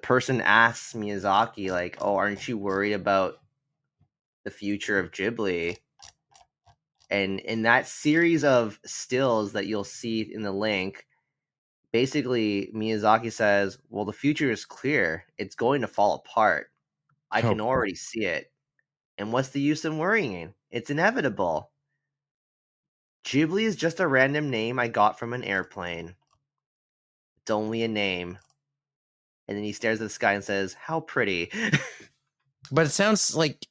Speaker 3: person asks Miyazaki, like, aren't you worried about the future of Ghibli? And in that series of stills that you'll see in the link, basically Miyazaki says, well, the future is clear. It's going to fall apart. I can
Speaker 2: Oh.
Speaker 3: already see it. And what's the use in worrying? It's inevitable. Ghibli is just a random name I got from an airplane. It's only a name. And then he stares at the sky and says, how pretty.
Speaker 2: But it sounds like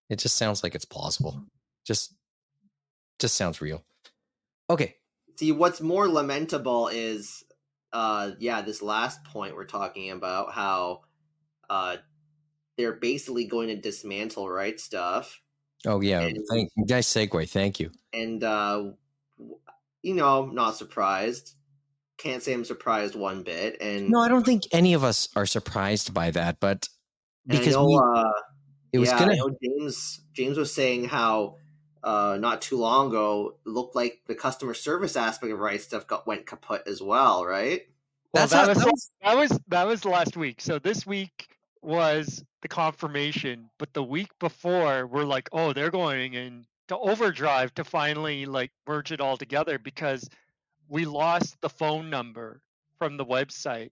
Speaker 2: it's plausible. Just sounds real. Okay.
Speaker 3: See, what's more lamentable is this last point we're talking about, how they're basically going to dismantle Right Stuf.
Speaker 2: Oh yeah, nice segue. Thank you.
Speaker 3: And not surprised. Can't say I'm surprised one bit. And
Speaker 2: no, I don't think any of us are surprised by that. But because
Speaker 3: I know, James was saying how not too long ago it looked like the customer service aspect of Right Stuf went kaput as well, right?
Speaker 5: Well, that was last week. So this week was the confirmation, but the week before we're like, oh, they're going into overdrive to finally like merge it all together, because we lost the phone number from the website.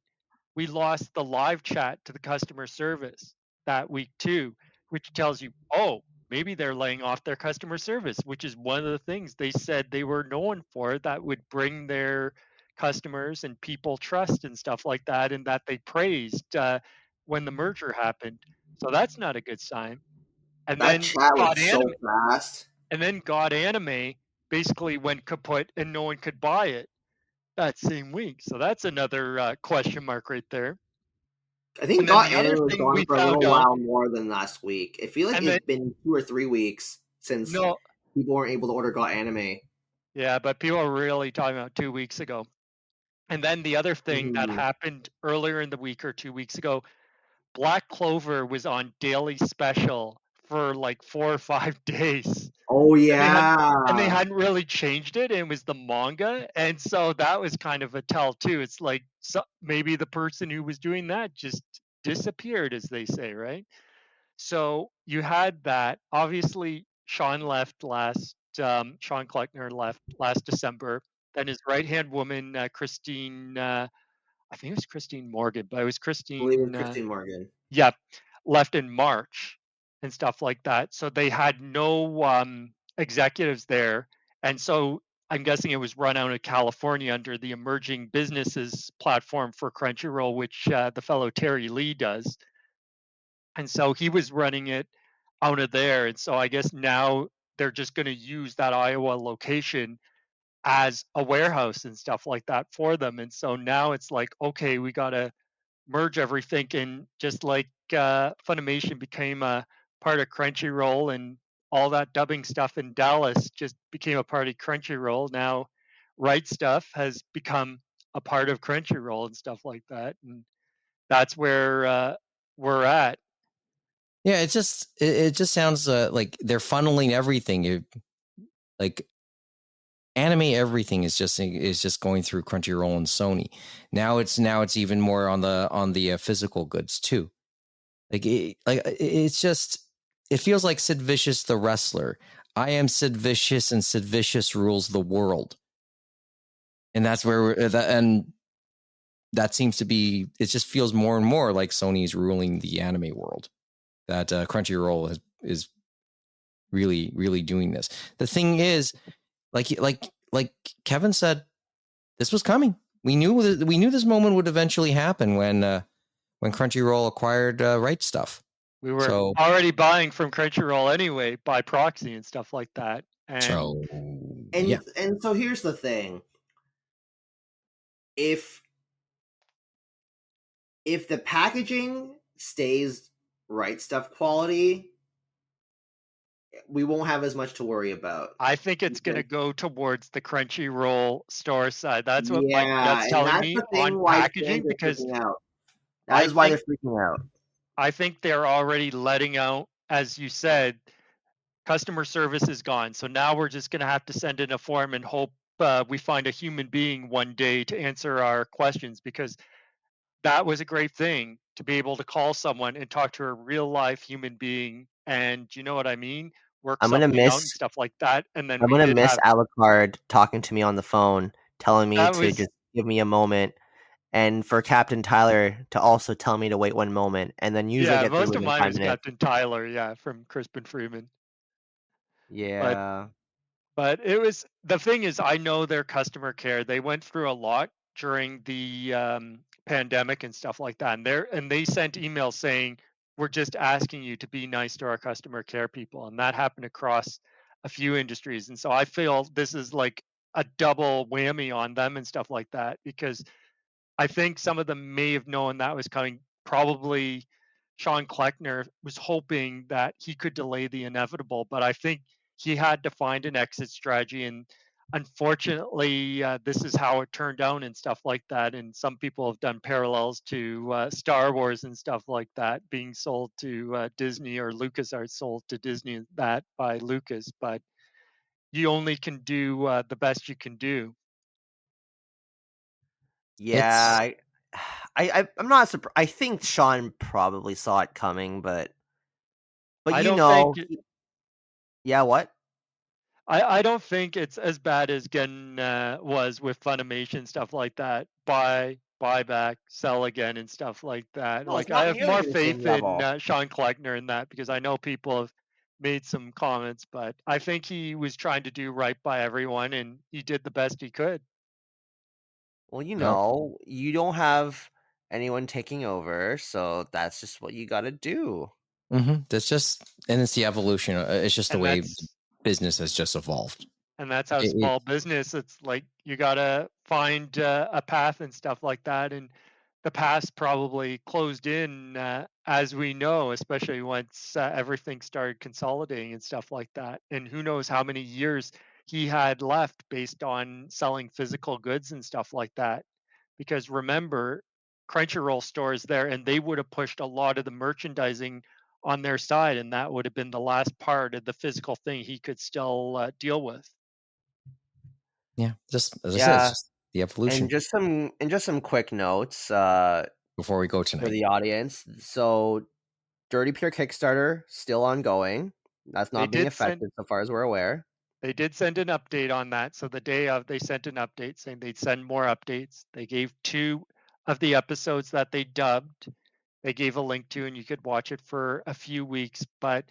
Speaker 5: We lost the live chat to the customer service that week too, which tells you, oh, maybe they're laying off their customer service, which is one of the things they said they were known for, that would bring their customers and people trust and stuff like that, and that they praised when the merger happened. So that's not a good sign. And
Speaker 3: that
Speaker 5: then
Speaker 3: chat was so fast.
Speaker 5: And then God Anime basically went kaput and no one could buy it that same week. So that's another question mark right there.
Speaker 3: I think God Anime was gone for a little while more than last week. I feel like it's been 2 or 3 weeks since people weren't able to order God Anime.
Speaker 5: Yeah, but people are really talking about 2 weeks ago. And then the other thing that happened earlier in the week or 2 weeks ago, Black Clover was on daily special for like 4 or 5 days.
Speaker 3: Oh yeah.
Speaker 5: And they hadn't really changed it, and it was the manga, and so that was kind of a tell too. It's like maybe the person who was doing that just disappeared, as they say, right? So you had that. Obviously, Sean Kleckner left last December. Then his right-hand woman, Christine, I think it was Christine Morgan, but it was Christine.
Speaker 3: Christine Morgan.
Speaker 5: Yeah, left in March and stuff like that. So they had no executives there. And so I'm guessing it was run out of California under the emerging businesses platform for Crunchyroll, which the fellow Terry Lee does. And so he was running it out of there. And so I guess now they're just going to use that Iowa location as a warehouse and stuff like that for them. And so now it's like, okay, we got to merge everything, and just like Funimation became a part of Crunchyroll, and all that dubbing stuff in Dallas just became a part of Crunchyroll. Now Right Stuf has become a part of Crunchyroll and stuff like that, and that's where we're at.
Speaker 2: Yeah, it just sounds like they're funneling everything. Like anime, everything is just going through Crunchyroll and Sony. Now it's even more on the physical goods too. It's just, it feels like Sid Vicious the wrestler. I am Sid Vicious, and Sid Vicious rules the world. And that's where that seems to be. It just feels more and more like Sony's ruling the anime world. That Crunchyroll is really, really doing this. The thing is, like Kevin said, this was coming. We knew this moment would eventually happen when Crunchyroll acquired Right Stuf.
Speaker 5: We were already buying from Crunchyroll anyway, by proxy and stuff like that. And
Speaker 3: so here's the thing: if the packaging stays Right Stuf quality, we won't have as much to worry about.
Speaker 5: I think it's going to go towards the Crunchyroll store side. That's what my gut's telling me on packaging, because
Speaker 3: that is why they're freaking out.
Speaker 5: I think they're already letting out, as you said, customer service is gone. So now we're just going to have to send in a form and hope we find a human being one day to answer our questions, because that was a great thing, to be able to call someone and talk to a real life human being. And you know what I mean? work
Speaker 3: I'm gonna
Speaker 5: something out and
Speaker 3: miss
Speaker 5: stuff like that. And then
Speaker 3: I'm
Speaker 5: we
Speaker 3: gonna
Speaker 5: did
Speaker 3: miss
Speaker 5: have
Speaker 3: Alucard talking to me on the phone, telling me
Speaker 5: that
Speaker 3: to
Speaker 5: was
Speaker 3: just give me a moment, and for Captain Tyler to also tell me to wait one moment, and then usually
Speaker 5: yeah,
Speaker 3: get through
Speaker 5: most of
Speaker 3: within
Speaker 5: mine
Speaker 3: 5
Speaker 5: was
Speaker 3: minutes.
Speaker 5: Captain Tyler, yeah, from Crispin Freeman. But
Speaker 3: Yeah.
Speaker 5: But it was the thing is, I know their customer care. They went through a lot during the pandemic and stuff like that, and they sent emails saying we're just asking you to be nice to our customer care people, and that happened across a few industries. And so I feel this is like a double whammy on them and stuff like that, because I think some of them may have known that was coming. Probably Sean Kleckner was hoping that he could delay the inevitable, but I think he had to find an exit strategy. And unfortunately, this is how it turned out and stuff like that. And some people have done parallels to Star Wars and stuff like that being sold to Disney, or LucasArts sold to Disney, that by Lucas. But you only can do the best you can do.
Speaker 3: Yeah,
Speaker 2: It's
Speaker 3: I'm not surprised. I think Sean probably saw it coming, but
Speaker 5: I
Speaker 3: you
Speaker 5: don't think
Speaker 3: know, yeah, what?
Speaker 5: I don't think it's as bad as Gen was with Funimation, stuff like that. Buy back, sell again, and stuff like that.
Speaker 3: No, it's
Speaker 5: Like I
Speaker 3: not
Speaker 5: have
Speaker 3: nearly
Speaker 5: more
Speaker 3: the same
Speaker 5: faith in
Speaker 3: level.
Speaker 5: Sean Kleckner in that, because I know people have made some comments, but I think he was trying to do right by everyone, and he did the best he could.
Speaker 3: Well,
Speaker 2: oh,
Speaker 3: you don't have anyone taking over, so that's just what you got to do.
Speaker 2: that's just, and it's the evolution. It's just the
Speaker 5: And
Speaker 2: way
Speaker 5: that's
Speaker 2: business has just evolved.
Speaker 5: how
Speaker 2: It
Speaker 5: small business, it's like you got to find a path and stuff like that. And the past probably closed in, as we know, especially once everything started consolidating and stuff like that. And who knows how many years he had left based on selling physical goods and stuff like that. Because remember, Crunchyroll stores there, and they would have pushed a lot of the merchandising on their side, and that would have been the last part of the physical thing he could still deal with.
Speaker 2: yeah, just as I said, it's
Speaker 3: Yeah,
Speaker 2: just the evolution.
Speaker 3: and just some quick notes
Speaker 2: Before we go
Speaker 3: for
Speaker 2: tonight,
Speaker 3: the audience. So, Dirty Pure Kickstarter still ongoing. That's
Speaker 5: They
Speaker 3: not being
Speaker 5: did send
Speaker 3: affected so far as we're aware.
Speaker 5: They did send an update on that. So the day of, they sent an update saying they'd send more updates. They gave 2 of the episodes that they dubbed. They gave a link to, and you could watch it for a few weeks. But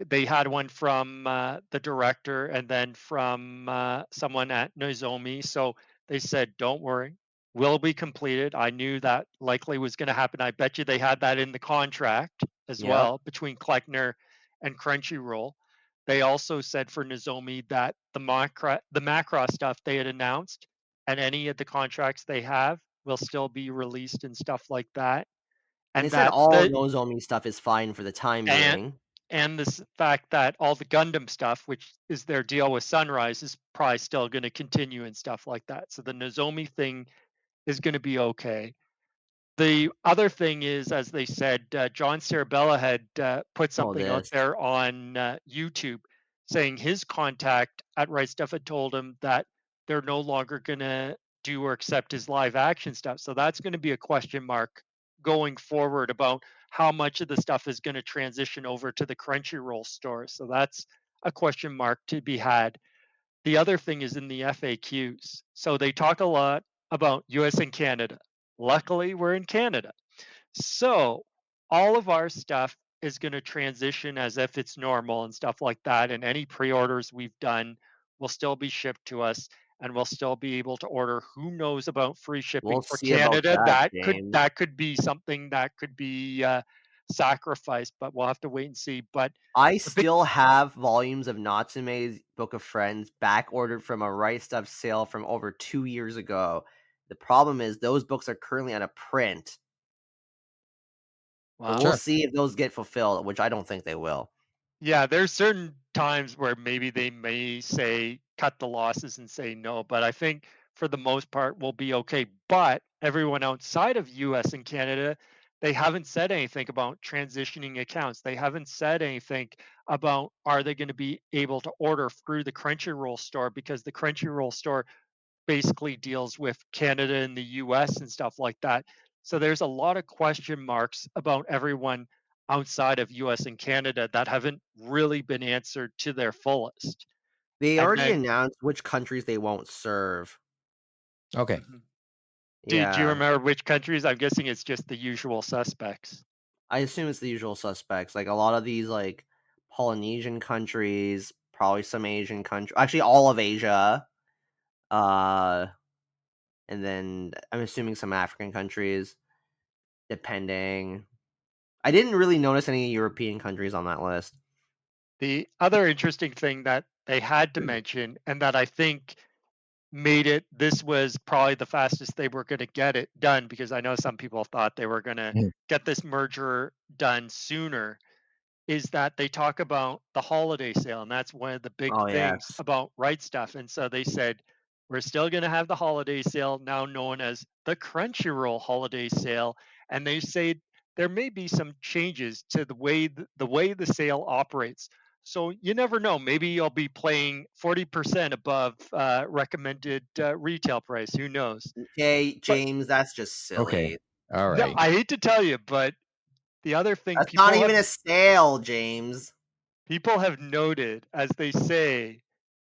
Speaker 5: they had one from the director, and then from someone at Nozomi. So they said, "Don't worry, will be completed." I knew that likely was going to happen. I bet you they had that in the contract as
Speaker 3: Yep.
Speaker 5: well between Kleckner and Crunchyroll. They also said for Nozomi that the Macross stuff they had announced, and any of the contracts they have, will still be released and stuff like that.
Speaker 3: And they
Speaker 5: And
Speaker 3: said
Speaker 5: that
Speaker 3: all
Speaker 5: the
Speaker 3: Nozomi stuff is fine for the time
Speaker 5: and
Speaker 3: being.
Speaker 5: and this fact that all the Gundam stuff, which is their deal with Sunrise, is probably still going to continue and stuff like that. So the Nozomi thing is going to be okay. The other thing is, as they said, John Cerabella had put
Speaker 3: Oh,
Speaker 5: something out
Speaker 3: this.
Speaker 5: there on YouTube saying his contact at Right Stuf had told him that they're no longer going to do or accept his live action stuff. So that's going to be a question mark going forward about how much of the stuff is going to transition over to the Crunchyroll store. So that's a question mark to be had. The other thing is in the FAQs. So they talk a lot about US and Canada. Luckily, we're in Canada. So all of our stuff is going to transition as if it's normal and stuff like that. And any pre orders we've done will still be shipped to us, and we'll still be able to order. Who knows about free shipping
Speaker 3: We'll
Speaker 5: for
Speaker 3: see about
Speaker 5: Canada?
Speaker 3: that, James.
Speaker 5: That could be something that could be sacrificed, but we'll have to wait and see. But
Speaker 3: I
Speaker 5: the big
Speaker 3: still have volumes of Natsume's Book of Friends back ordered from a Right Stuf sale from over 2 years ago. The problem is those books are currently out of print. So
Speaker 5: wow.
Speaker 3: we'll
Speaker 2: sure.
Speaker 3: see if those get fulfilled, which I don't think they will.
Speaker 5: Yeah, there's certain times where maybe they may say cut the losses and say no, but I think for the most part we'll be okay. But everyone outside of US and Canada, they haven't said anything about transitioning accounts. They haven't said anything about are they going to be able to order through the Crunchyroll store, because the Crunchyroll store basically deals with Canada and the US and stuff like that. So there's a lot of question marks about everyone outside of US and Canada that haven't really been answered to their fullest.
Speaker 3: They
Speaker 5: And
Speaker 3: already
Speaker 5: then-
Speaker 3: announced which countries they won't serve.
Speaker 2: Okay.
Speaker 5: Mhm. Do you
Speaker 3: Yeah,
Speaker 5: remember which countries? I'm guessing it's just the usual suspects.
Speaker 3: I assume it's the usual suspects. Like a lot of these, like Polynesian countries, probably some Asian country. Actually, all of Asia. And then I'm assuming some African countries, depending. I didn't really notice any European countries on that list.
Speaker 5: The other interesting thing that they had to mention, and that I think made it, this was probably the fastest they were going to get it done, because I know some people thought they were going to
Speaker 2: Mhm.
Speaker 5: get this merger done sooner, is that they talk about the holiday sale. And that's one of the big
Speaker 3: Oh,
Speaker 5: things
Speaker 3: yes.
Speaker 5: about Right Stuf. And so they said, we're still going to have the holiday sale, now known as the Crunchyroll holiday sale. And they say there may be some changes to the way the sale operates. So you never know. Maybe you'll be playing 40% above recommended retail price. Who knows?
Speaker 3: Okay,
Speaker 5: But
Speaker 3: James, that's just silly.
Speaker 2: Okay. All
Speaker 5: no,
Speaker 2: right.
Speaker 5: I hate to tell you, but the other thing
Speaker 3: That's not even a sale, James.
Speaker 5: people have noted, as they say,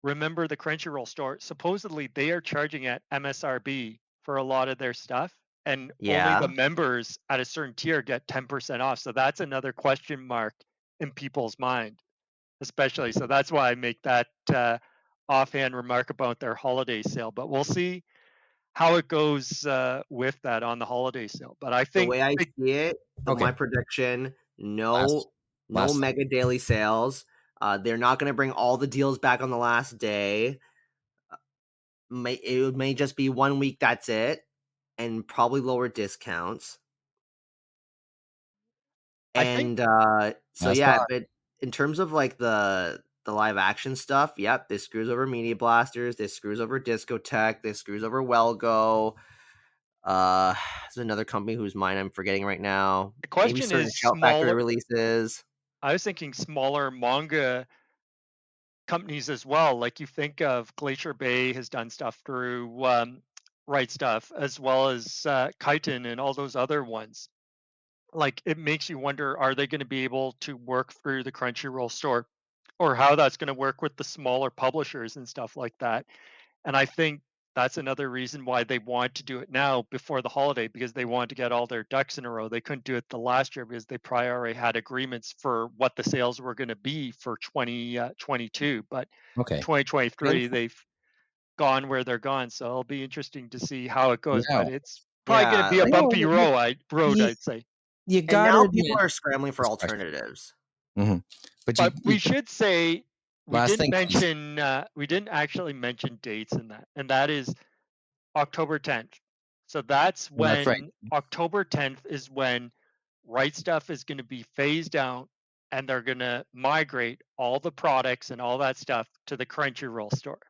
Speaker 5: remember the Crunchyroll store, supposedly they are charging at MSRP for a lot of their stuff, and only
Speaker 3: Yeah.
Speaker 5: the members at a certain tier get 10% off. So that's another question mark in people's mind, especially. So that's why I make that offhand remark about their holiday sale. But we'll see how it goes with that on the holiday sale. But I
Speaker 3: The
Speaker 5: think
Speaker 3: way I see it,
Speaker 2: Okay.
Speaker 3: my prediction, no
Speaker 2: Last-
Speaker 3: mega daily sales. They're not going to bring all the deals back on the last day. It may just be 1 week, that's it, and probably lower discounts.
Speaker 5: I think-
Speaker 3: And so
Speaker 2: Last
Speaker 3: yeah,
Speaker 2: thought.
Speaker 3: but in terms of like the live action stuff, yep, this screws over Media Blasters, this screws over Discotech, this screws over Wellgo. There's another company whose mind I'm forgetting right now.
Speaker 5: the question
Speaker 3: Maybe certain
Speaker 5: is
Speaker 3: Shout Factory
Speaker 5: smaller.
Speaker 3: releases.
Speaker 5: I was thinking smaller manga companies as well. Like you think of Glacier Bay has done stuff through Right Stuf, as well as Kaiten and all those other ones. Like it makes you wonder, are they going to be able to work through the Crunchyroll store, or how that's going to work with the smaller publishers and stuff like that. And I think that's another reason why they want to do it now before the holiday, because they want to get all their ducks in a row. They couldn't do it the last year because they probably already had agreements for what the sales were going to be for 2022. But
Speaker 2: Okay.
Speaker 5: 2023, they've gone where they're gone. So it'll be interesting to see how it goes.
Speaker 2: Yeah.
Speaker 5: But it's probably going to be a
Speaker 3: like-
Speaker 5: bumpy road, I'd say.
Speaker 2: You
Speaker 3: And
Speaker 2: got
Speaker 3: now
Speaker 2: to
Speaker 3: people are scrambling for
Speaker 2: Especially-
Speaker 3: alternatives.
Speaker 5: But we should say we
Speaker 2: Last
Speaker 5: didn't
Speaker 2: thing, please.
Speaker 5: mention we didn't actually mention dates in that, and that is October 10th. So that's
Speaker 2: Well,
Speaker 5: when
Speaker 2: that's right.
Speaker 5: October 10th is when Right Stuf is going to be phased out, and they're going to migrate all the products and all that stuff to the Crunchyroll store.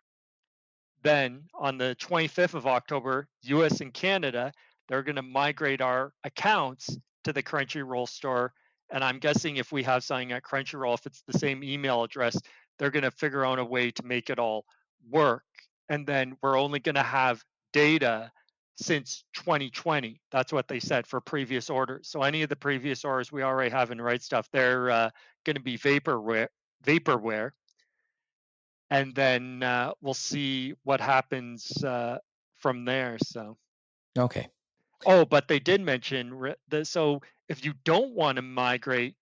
Speaker 5: Then on the 25th of October, US and Canada, they're going to migrate our accounts to the Crunchyroll store. And I'm guessing if we have something at Crunchyroll, if it's the same email address, they're going to figure out a way to make it all work. And then we're only going to have data since 2020. That's what they said for previous orders. So any of the previous orders we already have in Right Stuf, they're going to be vaporware. And then we'll see what happens from there. So,
Speaker 2: Okay.
Speaker 5: oh, but they did mention so if you don't want to migrate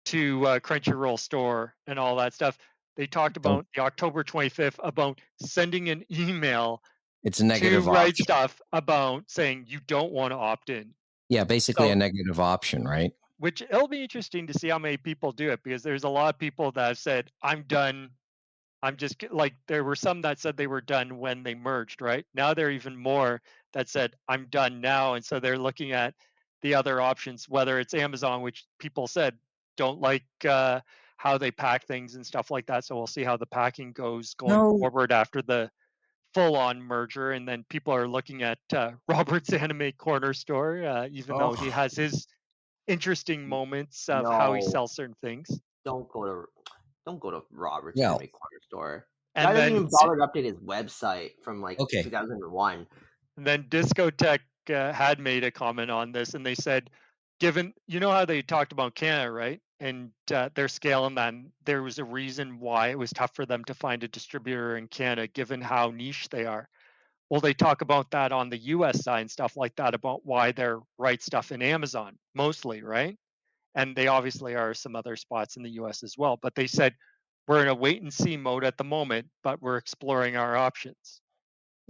Speaker 5: to Crunchyroll store and all that stuff, they talked about the October 25th about sending an email
Speaker 2: It's a negative
Speaker 5: to Right
Speaker 2: option.
Speaker 5: Stuf about saying you don't want to opt in.
Speaker 2: Yeah, basically
Speaker 5: So-
Speaker 2: a negative option, right?
Speaker 5: Which it'll be interesting to see how many people do it, because there's a lot of people that have said, I'm done. I'm just like, there were some that said they were done when they merged, right? Now there are even more that said, I'm done now. And so they're looking at the other options, whether it's Amazon, which people said don't like how they pack things and stuff like that. So we'll see how the packing goes going forward after the full on merger. And then people are looking at Robert's Anime Corner Store, even though he has his interesting moments of how he
Speaker 3: No.
Speaker 5: sells certain things.
Speaker 3: Don't go to Robert's
Speaker 2: Well,
Speaker 3: Anime Corner Store.
Speaker 5: And
Speaker 3: Guy doesn't
Speaker 5: then
Speaker 3: even bother to update his website from like 2001.
Speaker 5: And then Discotech had made a comment on this, and they said given, you know how they talked about Canada, right? And their scale, and then there was a reason why it was tough for them to find a distributor in Canada, given how niche they are. Well, they talk about that on the US side and stuff like that, about why they're Right Stuf in Amazon, mostly, right? And they obviously are some other spots in the US as well. But they said, we're in a wait and see mode at the moment, but we're exploring our options.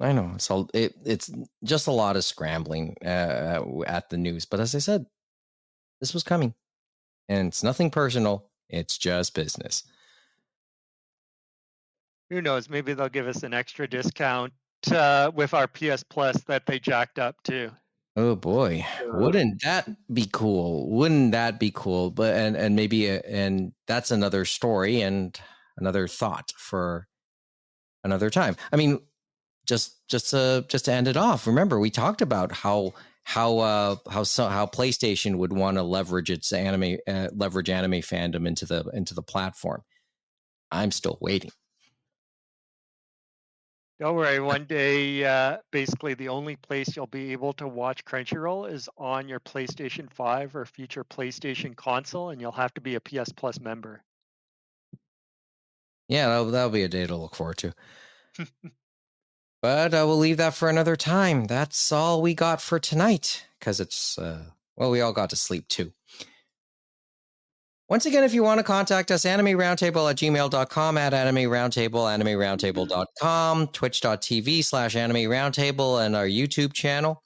Speaker 2: I know. So it's just a lot of scrambling at the news. But as I said, this was coming. And it's nothing personal. It's just business.
Speaker 5: Who knows? Maybe they'll give us an extra discount with our PS Plus that they jacked up too.
Speaker 2: Oh boy, wouldn't that be cool? Wouldn't that be cool? But and maybe and that's another story and another thought for another time. I mean, just to end it off. Remember, we talked about how PlayStation would want to leverage its anime fandom into the platform. I'm still waiting.
Speaker 5: Don't worry. One day, basically, the only place you'll be able to watch Crunchyroll is on your PlayStation 5 or future PlayStation console, and you'll have to be a PS Plus member.
Speaker 2: Yeah, that'll be a day to look forward to. But I will leave that for another time. That's all we got for tonight, because it's, we all got to sleep too. Once again, if you want to contact us, animeroundtable@gmail.com, at animeroundtable, animeroundtable.com, twitch.tv/animeroundtable, and our YouTube channel.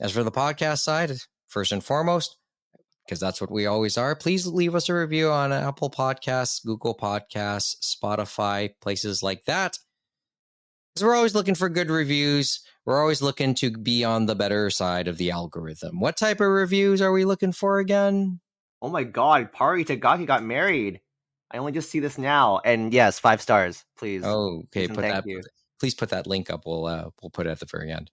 Speaker 2: As for the podcast side, first and foremost, because that's what we always are, please leave us a review on Apple Podcasts, Google Podcasts, Spotify, places like that. Because we're always looking for good reviews. We're always looking to be on the better side of the algorithm. What type of reviews are we looking for again?
Speaker 3: Oh my god, Paru Itagaki got married. I only just see this now. And yes, 5 stars, please.
Speaker 2: Oh, okay.
Speaker 3: Please
Speaker 2: put that link up. We'll put it at the very end.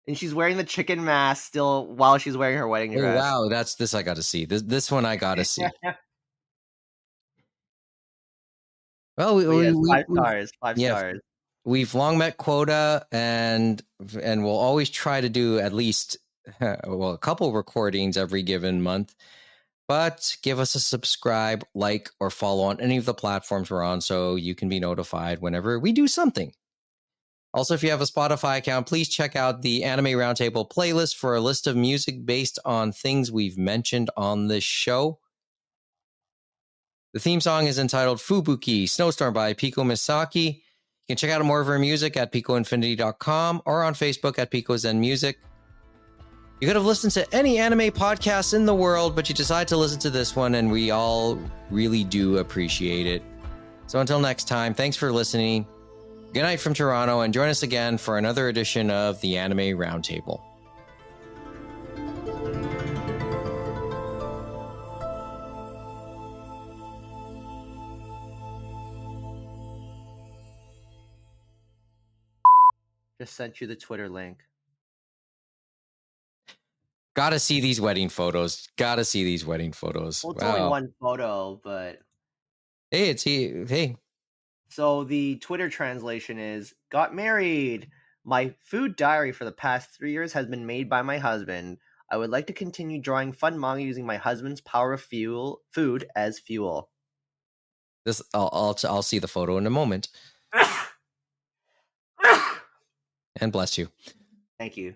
Speaker 3: And she's wearing the chicken mask still while she's wearing her wedding dress.
Speaker 2: Oh wow, that's this I got to see. This one I got to see. Well,
Speaker 3: yes, 5 stars. 5 stars.
Speaker 2: We've long met quota, and we'll always try to do at least a couple recordings every given month. But give us a subscribe, like, or follow on any of the platforms we're on so you can be notified whenever we do something. Also, if you have a Spotify account, please check out the Anime Roundtable playlist for a list of music based on things we've mentioned on this show. The theme song is entitled Fubuki, Snowstorm by Pico Masaki. You can check out more of her music at picoinfinity.com or on Facebook at Pico Zen Music. You could have listened to any anime podcast in the world, but you decided to listen to this one, and we all really do appreciate it. So until next time, thanks for listening. Good night from Toronto, and join us again for another edition of the Anime Roundtable.
Speaker 3: Just sent you the Twitter link.
Speaker 2: Gotta see these wedding photos.
Speaker 3: Well, it's only one photo, but...
Speaker 2: Hey.
Speaker 3: So the Twitter translation is, got married. My food diary for the past 3 years has been made by my husband. I would like to continue drawing fun manga using my husband's power of food as fuel.
Speaker 2: I'll see the photo in a moment. And bless you.
Speaker 3: Thank you.